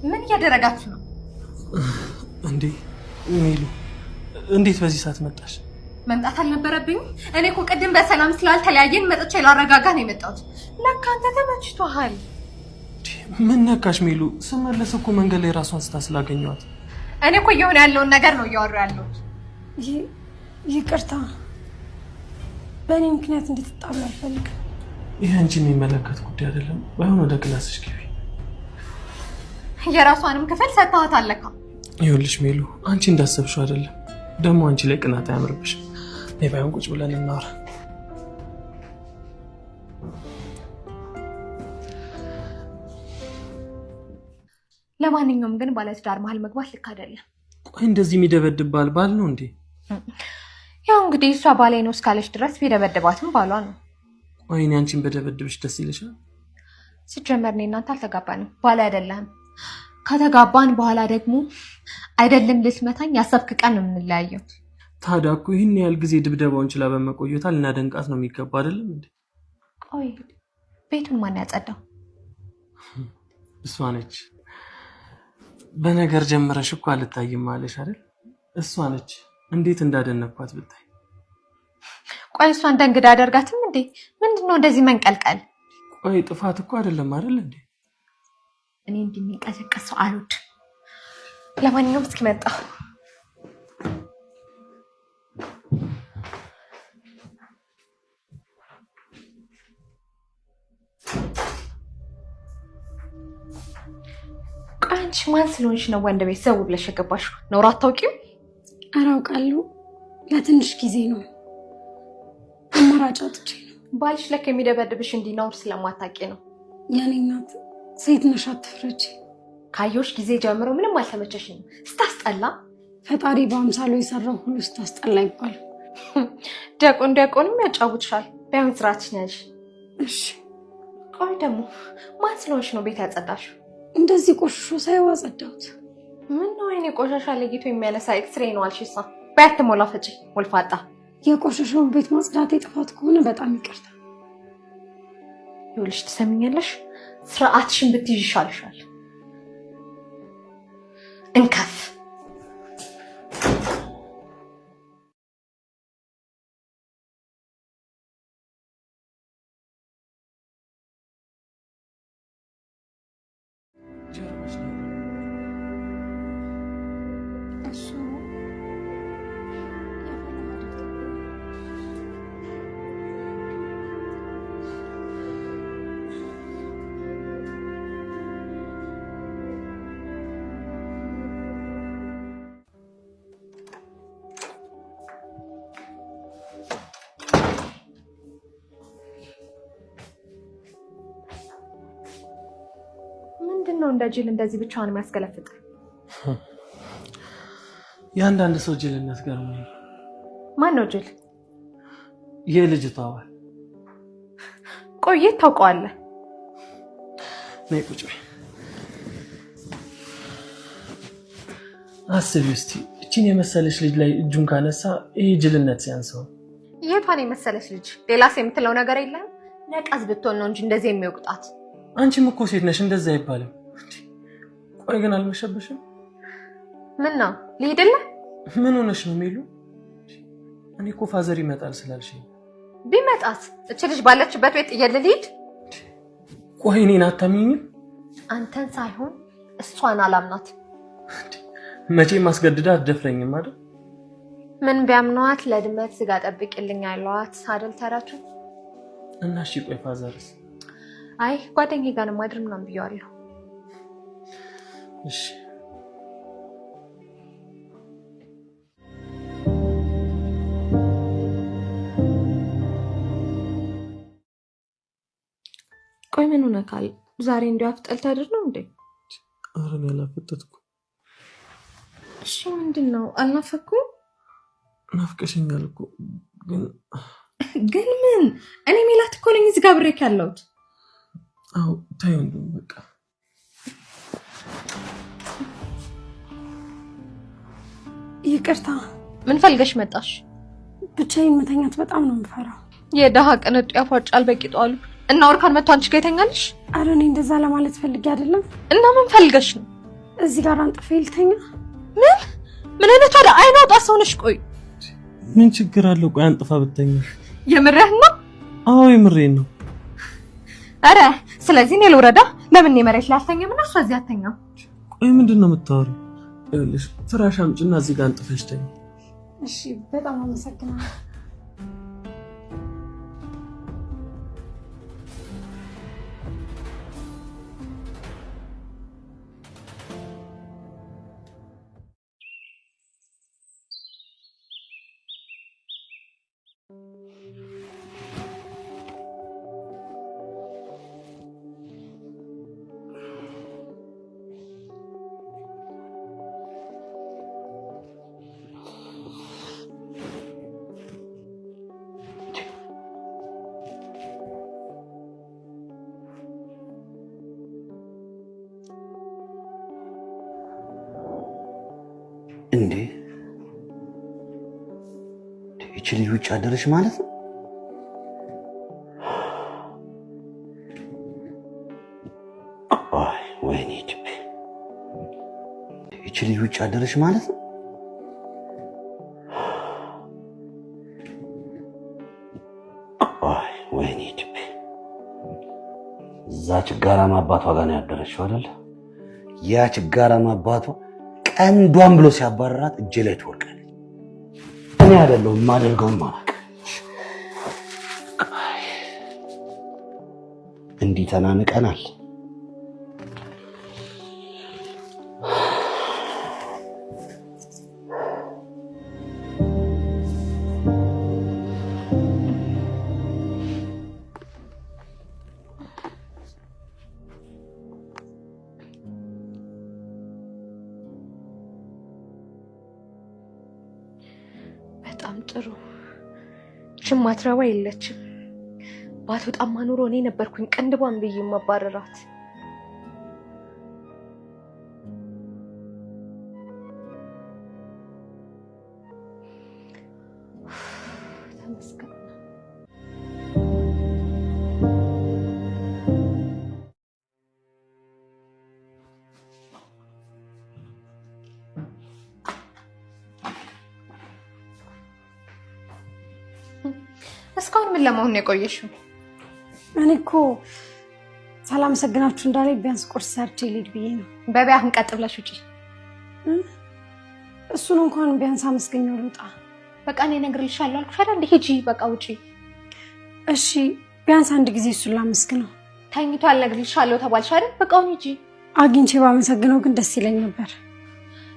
Speaker 10: ምን እያደረጋችሁ ነው?
Speaker 12: እንዴ ሜሉ እንዴት በዚህ ሰዓት መጣሽ?
Speaker 10: መምጣት አልነበረብኝም? እኔ እኮ ቅድም በሰላም ስላልተለያየን መጥቼ ላረጋጋ ነው የመጣሁት። ለካ አንተ ተመችቶሃል።
Speaker 12: ምን ነካሽ ሜሉ? ስመለስ እኮ መንገድ ላይ ራሷን ስታ ስላገኘኋት።
Speaker 10: እኔ እኮ እየሆነ ያለውን ነገር ነው እያወራሁ ያለሁት።
Speaker 2: ይቅርታ፣ በእኔ ምክንያት እንድትጣሉ አልፈልግም።
Speaker 12: ይህ አንቺን የሚመለከት ጉዳይ አይደለም። ባይሆን ወደ ክላስሽ ግቢ።
Speaker 10: የራሷንም ክፍል ሰጥተዋታል ለካ።
Speaker 12: ይኸውልሽ ሜሉ፣ አንቺ እንዳሰብሽው አይደለም። ደግሞ አንቺ ላይ ቅናት አያምርብሽም። እኔ ባይሆን ቁጭ ብለን እናወራ።
Speaker 10: ለማንኛውም ግን ባለትዳር መሀል መግባት ልክ አይደለም።
Speaker 12: ቆይ እንደዚህ የሚደበድብ ባል ነው እንዴ?
Speaker 10: ያው እንግዲህ እሷ ባሌ ነው እስካለች ድረስ ቢደበድባትም ባሏ ነው።
Speaker 12: ቆይ እኔ አንቺን በደበድብሽ ደስ ይለሻል?
Speaker 10: ሲጀመር እኔ እናንተ አልተጋባንም፣ ባል አይደለም። ከተጋባን በኋላ ደግሞ አይደለም ልትመታኝ ያሰብክ ቀን ነው የምንለያየው።
Speaker 12: ታዲያ እኮ ይህን ያህል ጊዜ ድብደባውን ችላ በመቆየቷ ልናደንቃት ነው የሚገባ አይደለም እንዴ?
Speaker 10: ቆይ ቤቱን ማን ያጸዳው?
Speaker 12: እሷ ነች። በነገር ጀምረሽ እኮ አልታይም ማለሽ አይደል? እሷ ነች። እንዴት እንዳደነኳት ብታይ።
Speaker 10: ቆይ እሷ እንደ እንግዳ አደርጋትም እንዴ? ምንድነው እንደዚህ መንቀልቀል?
Speaker 12: ቆይ ጥፋት እኮ አይደለም አይደል እንዴ?
Speaker 10: እኔ እንደሚንቀሰቀሰው አሉት። ለማንኛውም እስኪ መጣ። አንቺ ማን ስለሆንሽ ነው ወንድ ቤት ሰው ብለሽ የገባሽው? ነውር አታውቂም?
Speaker 2: ኧረ አውቃለሁ። ለትንሽ ጊዜ ነው፣ አማራጭ አጥቼ ነው።
Speaker 10: ባልሽ ለካ የሚደበድብሽ እንዲኖር ስለማታውቂ ነው።
Speaker 2: የኔ እናት ሴት ነሽ፣ አትፍረጂ።
Speaker 10: ካየሁሽ ጊዜ ጀምሮ ምንም አልተመቸሽኝም። ስታስጠላ።
Speaker 2: ፈጣሪ በአምሳሉ የሰራው ሁሉ ስታስጠላ ይባል።
Speaker 10: ዲያቆንም ያጫውትሻል። ቢያንስ ስራችን ያዥ።
Speaker 2: እሺ።
Speaker 10: ቆይ ደግሞ ማን ስለሆንሽ ነው ቤት ያጸዳሽው?
Speaker 2: እንደዚህ ቆሽሾ ሳይዋ ጸዳሁት።
Speaker 10: ምን ነው አይኔ ቆሻሻ ለይቶ የሚያነሳ ኤክስሬ ነው አልሽሳ? በያት ሞላ ፈጪ ወልፋጣ።
Speaker 2: የቆሸሸውን ቤት ማጽዳት ጥፋት ከሆነ በጣም ይቅርታ።
Speaker 10: ይኸውልሽ ትሰሚኛለሽ? ስርዓትሽን ብትይዥ ይሻልሻል። እንከፍ ምንድነው እንደ ጅል እንደዚህ ብቻውን የሚያስገለፍጥ?
Speaker 12: የአንዳንድ ሰው ጅልነት ገርሞኝ።
Speaker 10: ማን ነው ጅል?
Speaker 12: የልጅቷ ባል።
Speaker 10: ቆየት ታውቀዋለህ?
Speaker 12: ነይ ቁጭ በይ። አስቢ እስቲ እቺን የመሰለች ልጅ ላይ እጁን ካነሳ ይሄ ጅልነት ሲያንሰው።
Speaker 10: የቷን የመሰለች ልጅ? ሌላስ የምትለው ነገር የለም? ነቀዝ ብትሆን ነው እንጂ እንደዚህ የሚወቅጣት።
Speaker 12: አንቺም እኮ ሴት ነሽ፣ እንደዛ አይባልም። ቆይ ግን አልመሸበሽም?
Speaker 10: ምን ነው ልሂድልህ?
Speaker 12: ምን ሆነሽ ነው ሚሉ? እኔ እኮ ፋዘር ይመጣል ስላልሽኝ።
Speaker 10: ቢመጣስ እች ልጅ ባለችበት ቤት ጥዬልህ ልሂድ?
Speaker 12: ቆይ እኔን አታምኚኝም?
Speaker 10: አንተን ሳይሆን እሷን አላምናት።
Speaker 12: መቼም ማስገድዳ አትደፍረኝም አይደል?
Speaker 10: ምን ቢያምኗት ለድመት ስጋ ጠብቂልኝ ያለዋት አይደል ተራቱ?
Speaker 12: እና እሺ ቆይ ፋዘርስ?
Speaker 10: አይ ጓደኛዬ ጋር ነው ማድረግ ምናምን ብየዋለሁ።
Speaker 12: እሺ
Speaker 9: ቆይ ምን ሆነካል? ዛሬ እንዲያው አፍጠል ታድር ነው እንዴ?
Speaker 12: ኧረ እኔ አላፈጠጥኩም።
Speaker 9: እሺ ምንድነው? አልናፈኩም?
Speaker 12: ናፍቀሽኛል እኮ
Speaker 9: ግን ምን? እኔ ሜላት እኮ ነኝ እዚህ ጋር ብሬክ ያለሁት።
Speaker 12: አው ታየው እንደው በቃ
Speaker 2: ይቅርታ።
Speaker 10: ምን ፈልገሽ መጣሽ?
Speaker 2: ብቻዬን መተኛት በጣም ነው የምፈራው።
Speaker 10: የደሃ ቅንጡ ያፏጫል በቂጡ አሉ እና ወርካን መጥቶ አንቺ ጋር ይተኛልሽ?
Speaker 2: ኧረ እኔ እንደዛ ለማለት ፈልጌ አይደለም።
Speaker 10: እና ምን ፈልገሽ ነው?
Speaker 2: እዚህ ጋር አንጥፌ ልተኛ?
Speaker 10: ምን አይነት ወደ አይን አውጣ ሰው ነሽ? ቆይ
Speaker 12: ምን ችግር አለው? ቆይ አንጥፋ ብተኛ።
Speaker 10: የምርህ ነው?
Speaker 12: አዎ የምሬን ነው።
Speaker 10: አረ ስለዚህ እኔ ልውረዳ? ለምን እኔ መሬት ላይ አልተኛም እና እሷ እዚህ አትተኛም?
Speaker 12: ቆይ ምንድነው የምታወሪው? ይኸውልሽ ፍራሽ አምጪና እዚህ ጋር አንጥፈሽ ተኝ።
Speaker 2: እሺ በጣም አመሰግናለሁ።
Speaker 7: እንዴ እቺ ልጅ ውጭ አደረሽ ማለት ነው? አይ ወይኔ እቺ ልጅ ውጭ አደረሽ ማለት ነው? አይ ወይኔ እዛ ችጋራማ አባቷ ጋር ነው ያደረችው አይደል? ያ ችጋራማ አባቷ ቀንዷን ብሎ ሲያባረራት እጄ ላይ ትወርቃለች። እኔ አይደለሁም የማደርገውን ማራቅ። እንዲህ ተናንቀናል።
Speaker 10: በጣም ጥሩ። ሽማትራዋ የለችም። ባትወጣማ ኑሮ እኔ ነበርኩኝ ቅንድቧን ብዬ ማባረራት። ተመስገን። እስካሁን ምን ለመሆን ነው የቆየሽው?
Speaker 2: እኔ እኮ ሳላመሰግናችሁ እንዳለኝ ቢያንስ ቁርስ ሰርቼ ልሂድ ብዬ ነው።
Speaker 10: በቢያ አሁን ቀጥ ብለሽ ውጪ።
Speaker 2: እሱን እንኳን ቢያንስ አመስገኘው ልውጣ።
Speaker 10: በቃ እኔ እነግርልሻለሁ አልኩሽ አይደል? ሂጂ በቃ ውጪ።
Speaker 2: እሺ ቢያንስ አንድ ጊዜ እሱን ላመስግነው።
Speaker 10: ተኝቷል እነግርልሻለሁ ተባልሽ አይደል? በቃ አሁን ሂጂ።
Speaker 2: አግኝቼ ባመሰግነው ግን ደስ ይለኝ ነበር።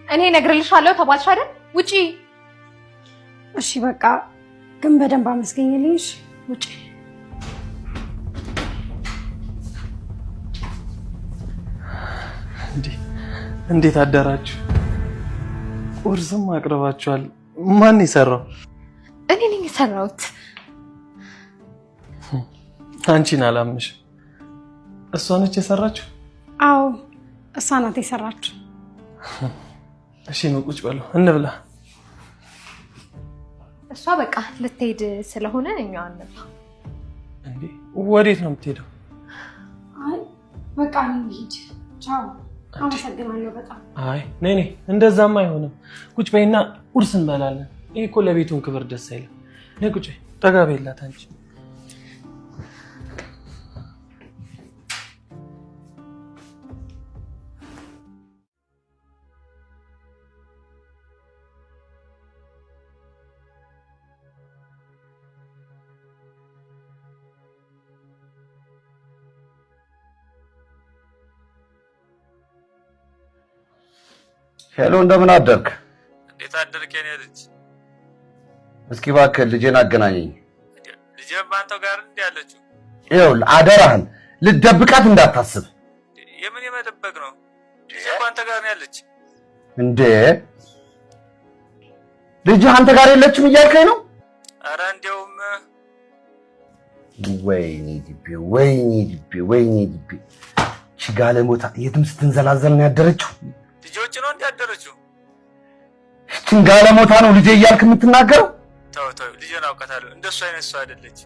Speaker 10: እኔ እነግርልሻለሁ ተባልሽ አይደል? ውጪ።
Speaker 2: እሺ በቃ ግን በደንብ አመስገኝልኝ። እሺ
Speaker 10: ውጪ።
Speaker 12: እንዴት አደራችሁ? ቁርስም አቅርባችኋል። ማን የሰራው?
Speaker 10: እኔ ነኝ የሰራሁት።
Speaker 12: አንቺን አላምንሽ። እሷ ነች የሰራችው?
Speaker 13: አዎ እሷ ናት የሰራችው።
Speaker 12: እሺ ነው ቁጭ በለው እንብላ።
Speaker 10: እሷ በቃ ልትሄድ ስለሆነ እኛው አንብላ።
Speaker 12: እንዴ ወዴት ነው የምትሄደው?
Speaker 13: አይ በቃ እንሂድ። ቻው። አመሰግናለሁ በጣም።
Speaker 12: አይ ነይ እንደዛማ አይሆንም። ቁጭ በይና ቁርስ እንበላለን። ይሄ እኮ ለቤቱን ክብር ደስ አይልም። ነይ ቁጭ በይ። ጠጋ በይላት አንቺ።
Speaker 7: ሄሎ እንደምን አደርክ?
Speaker 8: እንዴት አደርክ የኔ ልጅ?
Speaker 7: እስኪ እባክህ ልጄን አገናኘኝ።
Speaker 8: ልጄም ባንተው ጋር እንዴ ያለችው?
Speaker 7: ይኸውልህ አደራህን ልትደብቃት እንዳታስብ።
Speaker 8: የምን የመደበቅ ነው? ልጄ ባንተ ጋር ነው ያለች።
Speaker 7: እንዴ ልጅ አንተ ጋር የለችም እያልከኝ ነው?
Speaker 8: አረ እንደውም
Speaker 7: ወይኔ ዲቤ ችጋለ ሞታ የትም ስትንዘላዘል ነው ያደረችው።
Speaker 8: ልጆች ነው እንዲያደረችው።
Speaker 7: ችጋለ ሞታ ነው ልጄ እያልክ የምትናገረው?
Speaker 8: ተው ልጄን አውቃታለሁ። እንደሱ አይነት ሰው አይደለች።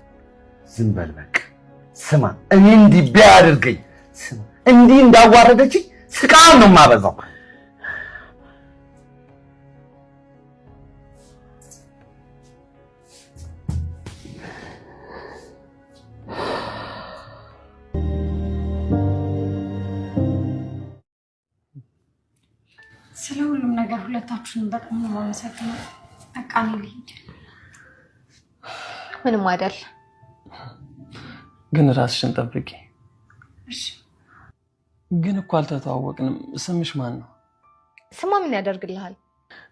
Speaker 7: ዝም በል በቃ። ስማ እኔ እንዲህ ቢያደርገኝ ስማ እንዲህ እንዳዋረደችኝ ስቃን ነው የማበዛው።
Speaker 13: ስለ ሁሉም ነገር ሁለታችሁንም በጣም ነው የማመሰግነው። በቃ እኔ ልሂድ።
Speaker 10: ምንም አይደል።
Speaker 12: ግን ራስሽን ጠብቂ።
Speaker 13: እሺ።
Speaker 12: ግን እኮ አልተተዋወቅንም። ስምሽ ማን ነው?
Speaker 10: ስማ ምን ያደርግልሃል?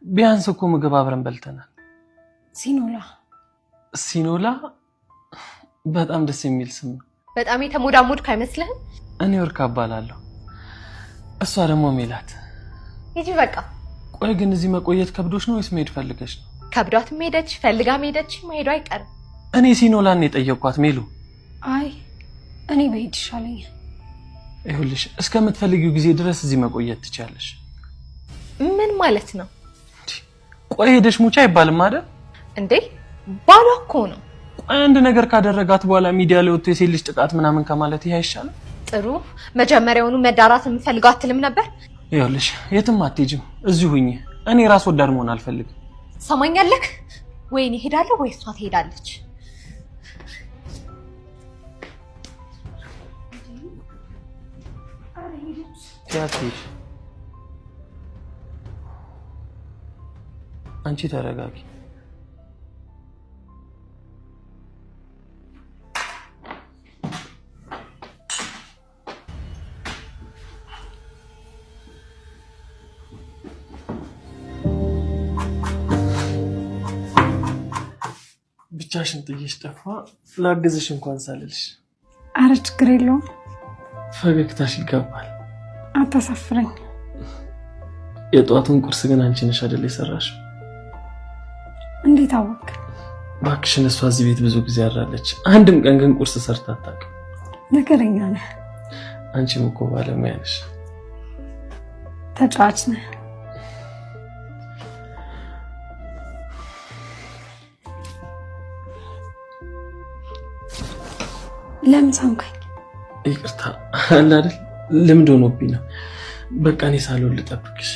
Speaker 12: ቢያንስ እኮ ምግብ አብረን በልተናል።
Speaker 13: ሲኖላ
Speaker 12: በጣም ደስ የሚል ስም ነው።
Speaker 10: በጣም የተሞዳሞድክ አይመስልህም?
Speaker 12: እኔ ወርቅ እባላለሁ። እሷ ደግሞ ሜላት።
Speaker 10: ሂጂ በቃ።
Speaker 12: ቆይ ግን እዚህ መቆየት ከብዶሽ ነው ወይስ መሄድ ፈልገሽ ነው?
Speaker 10: ከብዷትም ሄደች ፈልጋም ሄደች መሄዱ አይቀርም።
Speaker 12: እኔ ሲኖላን የጠየኳት ሜሉ።
Speaker 13: አይ እኔ በሄድ ይሻለኛል።
Speaker 12: ይኸውልሽ እስከምትፈልጊው ጊዜ ድረስ እዚህ መቆየት ትችያለሽ።
Speaker 10: ምን ማለት ነው?
Speaker 12: ቆይ ሄደሽ ሙቻ አይባልም አይደል
Speaker 10: እንዴ? ባሏ እኮ ነው።
Speaker 12: ቆይ አንድ ነገር ካደረጋት በኋላ ሚዲያ ላይ ወጥቶ የሴት ልጅ ጥቃት ምናምን ከማለት ይሄ አይሻልም?
Speaker 10: ጥሩ መጀመሪያውኑ መዳራት የምፈልገው አትልም ነበር?
Speaker 12: ይኸውልሽ የትም አትሄጂም፣ እዚሁ ሁኚ። እኔ ራስ ወዳድ መሆን አልፈልግም።
Speaker 10: ሰማኛለህ? ወይ እኔ እሄዳለሁ ወይ እሷ ትሄዳለች።
Speaker 12: ትያትሽ አንቺ ተረጋጊ። ብቻሽን ጥዬሽ ጠፋ። ላግዝሽ እንኳን ሳልልሽ።
Speaker 13: አረ ችግር የለውም።
Speaker 12: ፈገግታሽ ይገባል።
Speaker 13: አታሳፍረኝ።
Speaker 12: የጧቱን ቁርስ ግን አንቺ ነሽ አይደል የሰራሽው?
Speaker 13: እንዴት አወቅ?
Speaker 12: እባክሽን እሷ እዚህ ቤት ብዙ ጊዜ አድራለች። አንድም ቀን ግን ቁርስ ሰርታ አታውቅም።
Speaker 13: ነገረኛ ነህ።
Speaker 12: አንቺም እኮ ባለሙያ ነሽ።
Speaker 13: ተጫዋች ነህ። ለምን ሳምከኝ?
Speaker 12: ይቅርታ አለ አይደል ልምድ ሆኖብኝ ነው። በቃ እኔ ሳሎን ልጠብቅሽ።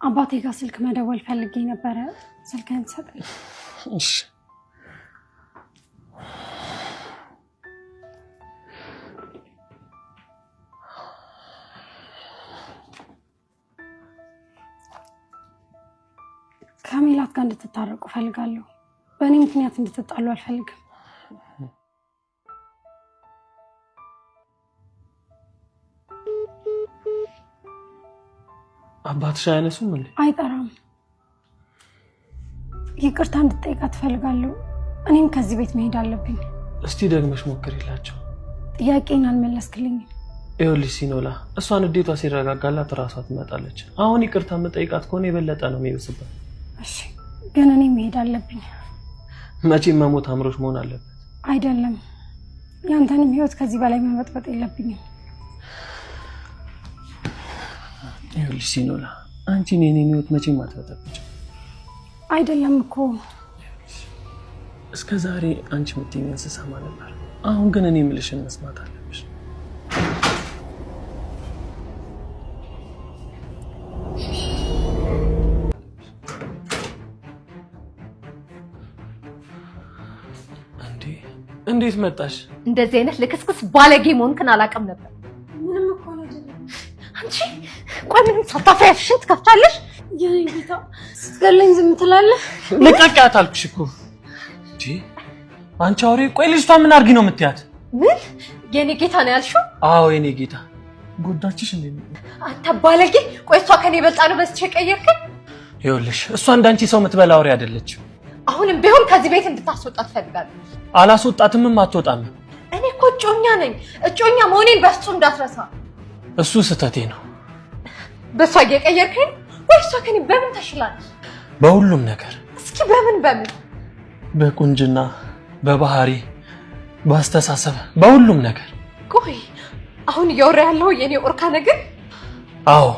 Speaker 13: አባቴ ጋር ስልክ መደወል ፈልጌ ነበረ። ስልክህን ትሰጠኝ?
Speaker 12: እሺ።
Speaker 13: ከሜላት ጋር እንድትታረቁ ፈልጋለሁ። በእኔ ምክንያት እንድትጣሉ አልፈልግም።
Speaker 12: አባትሽ አያነሱም እንዴ?
Speaker 13: አይጠራም። ይቅርታ እንድጠይቃት እፈልጋለሁ። እኔም ከዚህ ቤት መሄድ አለብኝ።
Speaker 12: እስቲ ደግመሽ ሞክሪላቸው።
Speaker 13: ጥያቄን አልመለስክልኝም።
Speaker 12: ይኸውልሽ ሲኖላ፣ እሷ ንዴቷ ሲረጋጋላት እራሷ ትመጣለች። አሁን ይቅርታ የምጠይቃት ከሆነ የበለጠ ነው የሚብስበት።
Speaker 13: እሺ፣ ግን እኔ መሄድ አለብኝ።
Speaker 12: መቼም መሞት አምሮሽ መሆን አለበት።
Speaker 13: አይደለም፣ ያንተንም ህይወት ከዚህ በላይ መበጥበጥ የለብኝም።
Speaker 12: ይኸውልሽ ሲኖላ፣ አንቺ የኔን ህይወት መቼም አትበጠብጭ።
Speaker 13: አይደለም እኮ
Speaker 12: እስከ ዛሬ አንቺ የምትይኝን ስሰማ ነበር። አሁን ግን እኔ የምልሽን መስማት አለብሽ። እንዴት መጣሽ?
Speaker 10: እንደዚህ አይነት ልክስክስ ባለጌ መሆንክን አላውቅም ነበር።
Speaker 13: ምንም እኮ አይደለም።
Speaker 10: አንቺ ቆይ ምንም ሳታፍሪ አፍሽን ትከፍቻለሽ?
Speaker 13: የኔ ጌታ ስትገለኝ ዝም ትላለህ?
Speaker 12: ልቀቂያት አልኩሽ እኮ። እንዴ አንቺ አውሬ! ቆይ ልጅቷ ምን አድርጊ ነው የምትያት?
Speaker 10: ምን የኔ ጌታ ነው ያልሽው?
Speaker 12: አዎ የኔ ጌታ። ጎዳችሽ እንዴ?
Speaker 10: አንተ ባለጌ! ቆይ እሷ ከኔ በልጣ ነው በስቼ ቀየርክን?
Speaker 12: ይኸውልሽ እሷ እንዳንቺ ሰው የምትበላ አውሬ አይደለችም።
Speaker 10: አሁንም ቢሆን ከዚህ ቤት እንድታስወጣት ፈልጋለሁ።
Speaker 12: አላስወጣትም፣ አትወጣም።
Speaker 10: እኔ እኮ እጮኛ ነኝ። እጮኛ መሆኔን በፍጹም እንዳትረሳ።
Speaker 12: እሱ ስህተቴ ነው።
Speaker 10: በሷ እየቀየርከኝ? ወይ እሷ ከኔ በምን ተሽላለች?
Speaker 12: በሁሉም ነገር።
Speaker 10: እስኪ በምን?
Speaker 12: በቁንጅና፣ በባህሪ፣ በአስተሳሰብ፣ በሁሉም ነገር።
Speaker 10: ቆይ አሁን እያወራ ያለው የኔ ኦርካ ነገር?
Speaker 12: አዎ።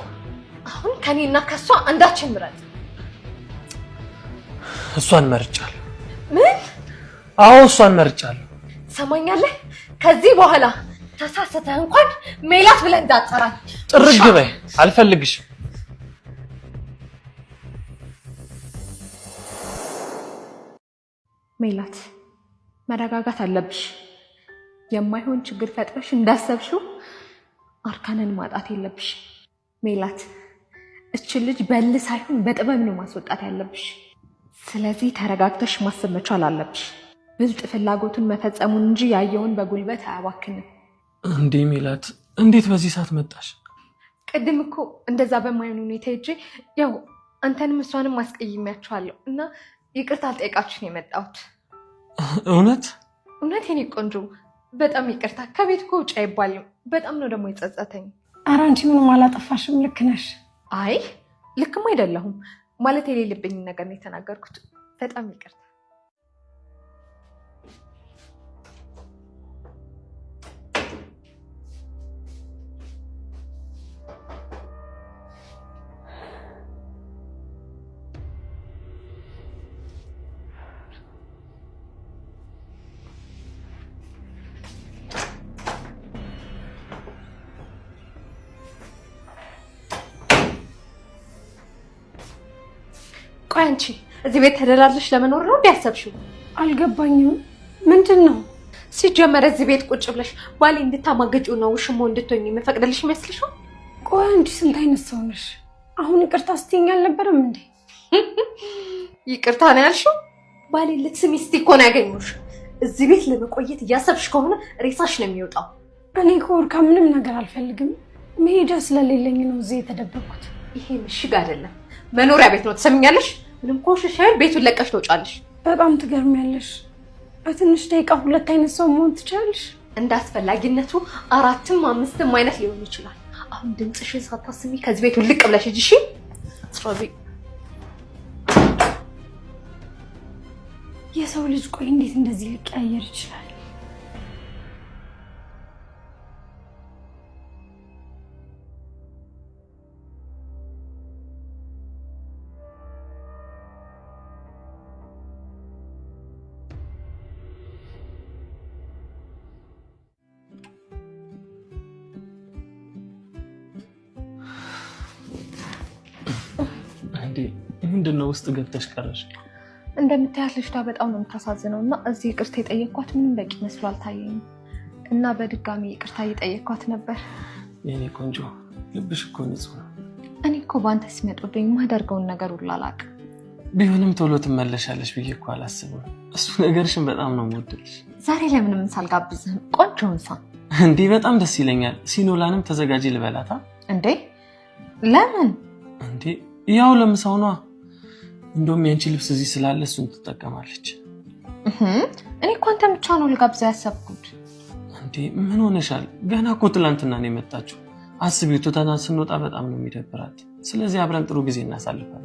Speaker 10: አሁን ከኔና ከሷ አንዳችን ምረጥ።
Speaker 12: እሷን መርጫለሁ።
Speaker 10: ምን?
Speaker 12: አዎ እሷን መርጫለሁ።
Speaker 10: ሰማኛለህ? ከዚህ በኋላ ተሳስተህ እንኳን ሜላት ብለህ እንዳትጠራኝ።
Speaker 12: ጥርግ በይ፣ አልፈልግሽም።
Speaker 10: ሜላት መረጋጋት አለብሽ። የማይሆን ችግር ፈጥረሽ እንዳሰብሽው አርካንን ማጣት የለብሽ። ሜላት እችን ልጅ በል ሳይሆን በጥበብ ነው ማስወጣት ያለብሽ። ስለዚህ ተረጋግተሽ ማሰብ መቻል አለብሽ። ብልጥ ፍላጎቱን መፈጸሙን እንጂ ያየውን በጉልበት አያባክንም።
Speaker 12: እንዴ ሜላት፣ እንዴት በዚህ ሰዓት መጣሽ?
Speaker 10: ቅድም እኮ እንደዛ በማይሆን ሁኔታ ሄጄ ያው አንተንም እሷንም ማስቀይሜያቸዋለሁ እና ይቅርታ አልጠይቃችሁ ነው የመጣሁት።
Speaker 12: እውነት
Speaker 10: የኔ ቆንጆ፣ በጣም ይቅርታ። ከቤት እኮ ውጭ አይባልም። በጣም ነው ደግሞ የጸጸተኝ።
Speaker 13: ኧረ አንቺ ምንም አላጠፋሽም፣ ልክ ነሽ።
Speaker 10: አይ ልክም አይደለሁም ማለት የሌለብኝ ነገር ነው የተናገርኩት። በጣም ይቅርታ። ቆይ አንቺ እዚህ ቤት ተደላልሽ ለመኖር ነው እንዲያሰብሽው?
Speaker 13: አልገባኝም። ምንድን ነው?
Speaker 10: ሲጀመር እዚህ ቤት ቁጭ ብለሽ ባሌ እንድታማገጪው ነው ውሽሞ እንድትሆኝ የምፈቅድልሽ ይመስልሻል?
Speaker 13: ቆይ አንቺ ስንት አይነት ሰው ነሽ? አሁን ይቅርታ ስትይኝ አልነበረም እንዴ?
Speaker 10: ይቅርታ ነው ያልሽው? ባሌ ልትስሚ እስቲ እኮ ነው ያገኘሁሽ። እዚህ ቤት ለመቆየት እያሰብሽ ከሆነ ሬሳሽ ነው የሚወጣው።
Speaker 13: እኔ ከወርካ ምንም ነገር አልፈልግም። መሄጃ ስለሌለኝ ነው እዚህ የተደበቅኩት።
Speaker 10: ይሄ ምሽግ አይደለም፣ መኖሪያ ቤት ነው። ትሰምኛለሽ? ምንም ኮሽሽ አይደል? ቤቱን ለቀሽ ትወጫለሽ።
Speaker 13: በጣም ትገርሚያለሽ። በትንሽ ደቂቃ ሁለት አይነት ሰው መሆን ትችላለሽ።
Speaker 10: እንደ አስፈላጊነቱ አራትም አምስትም አይነት ሊሆን ይችላል። አሁን ድምፅሽን ሳታስሚ ከዚህ ቤት ውልቅ ብለሽ ሂጂ። እሺ?
Speaker 13: የሰው ልጅ ቆይ እንዴት እንደዚህ ሊቀያየር ይችላል?
Speaker 12: ምንድነው ውስጥ ገብተሽ ቀረሽ?
Speaker 10: እንደምታያት ልጅቷ በጣም ነው የምታሳዝነው እና እዚህ ይቅርታ የጠየኳት ምንም በቂ መስሎ አልታየኝም እና በድጋሚ ይቅርታ እየጠየኳት ነበር።
Speaker 12: የኔ ቆንጆ ልብሽ እኮ ንጹህ ነው።
Speaker 10: እኔ እኮ በአንተ ሲመጡብኝ የማደርገውን ነገር ሁሉ አላውቅም።
Speaker 12: ቢሆንም ቶሎ ትመለሻለሽ ብዬ እኮ አላስብም። እሱ ነገርሽን በጣም ነው የምወድልሽ።
Speaker 10: ዛሬ ለምንም ሳልጋብዝህም ቆንጆውን ሳ
Speaker 12: እንዴ በጣም ደስ ይለኛል። ሲኖላንም ተዘጋጂ ልበላታ።
Speaker 10: እንዴ ለምን?
Speaker 12: እንዴ ያው ለምሳው ነው። እንደውም ያንቺ ልብስ እዚህ ስላለ እሱን ትጠቀማለች።
Speaker 10: እኔ እኮ አንተን ብቻ ነው ልጋብዛ ያሰብኩት።
Speaker 12: እንዴ ምን ሆነሻል? ገና እኮ ትላንትና ነው የመጣችው። አስቢው ትተና ስንወጣ በጣም ነው የሚደብራት። ስለዚህ አብረን ጥሩ ጊዜ እናሳልፋለን።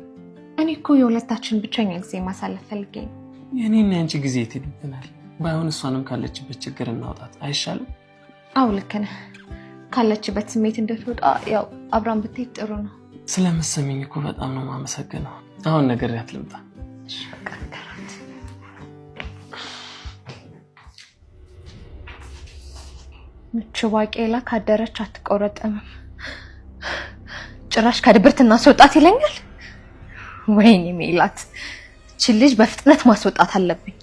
Speaker 10: እኔ እኮ የሁለታችን ብቸኛ ጊዜ ማሳለፍ ፈልጌ ነው።
Speaker 12: የኔና ያንቺ ጊዜ ይትድብናል። ባይሆን እሷንም ካለችበት ችግር እናውጣት አይሻልም?
Speaker 10: አው ልክ ነህ። ካለችበት ስሜት እንድትወጣ ያው አብራን ብትሄድ ጥሩ ነው።
Speaker 12: ስለምትሰሚኝ እኮ በጣም ነው የማመሰግነው። አሁን ነገር ያትልምጣ።
Speaker 10: እሺ በቃ ከራት ምቹ ባቄላ ካደረች አትቆረጥም። ጭራሽ ከድብርት እናስወጣት ይለኛል። ወይኔ ሜላት፣ እቺ ልጅ በፍጥነት ማስወጣት አለብኝ።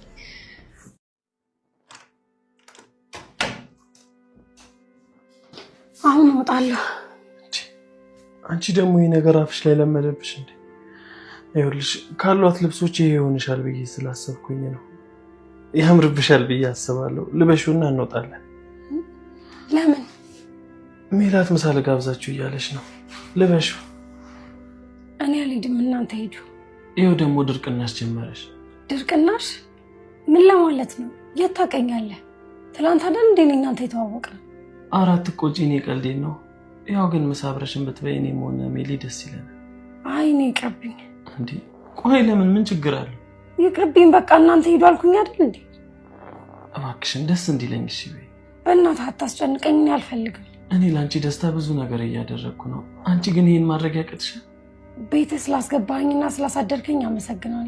Speaker 13: አሁን እወጣለሁ።
Speaker 12: አንቺ ደግሞ ይሄ ነገር አፍሽ ላይ ለመደብሽ እንዴ? ይኸውልሽ ካሏት ልብሶች ይሄ ይሆንሻል ብዬ ስላሰብኩኝ ነው። ያምርብሻል ብዬ አስባለሁ። ልበሽውና እንወጣለን።
Speaker 13: ለምን?
Speaker 12: ሜላት ምሳ ልጋብዛችሁ እያለች ነው። ልበሽው።
Speaker 13: እኔ አልሄድም፣ እናንተ ሄዱ።
Speaker 12: ይኸው ደግሞ ድርቅናሽ ጀመረሽ።
Speaker 13: ድርቅናሽ ምን ለማለት ነው? የት ታውቀኛለህ? ትላንት አይደል እንዴ እናንተ የተዋወቅነው?
Speaker 12: አራት ቆጪ እኔ ቀልዴን ነው። ያው ግን ምሳ አብረሽን ብትበይ እኔም ሆነ ሜሊ ደስ ይለናል።
Speaker 13: አይ እኔ ይቅርብኝ።
Speaker 12: እንዴ ቆይ ለምን? ምን ችግር አለው?
Speaker 13: ይቅርብኝ በቃ። እናንተ ሄዱ አልኩኝ አይደል እንዴ?
Speaker 12: እባክሽን ደስ እንዲለኝ እሺ በይ።
Speaker 13: በእናትህ አታስጨንቀኝ፣ እኔ አልፈልግም።
Speaker 12: እኔ ለአንቺ ደስታ ብዙ ነገር እያደረግኩ ነው። አንቺ ግን ይህን ማድረግ ያቅትሻል?
Speaker 13: ቤትህ ስላስገባኸኝና ስላሳደርከኝ አመሰግናለሁ።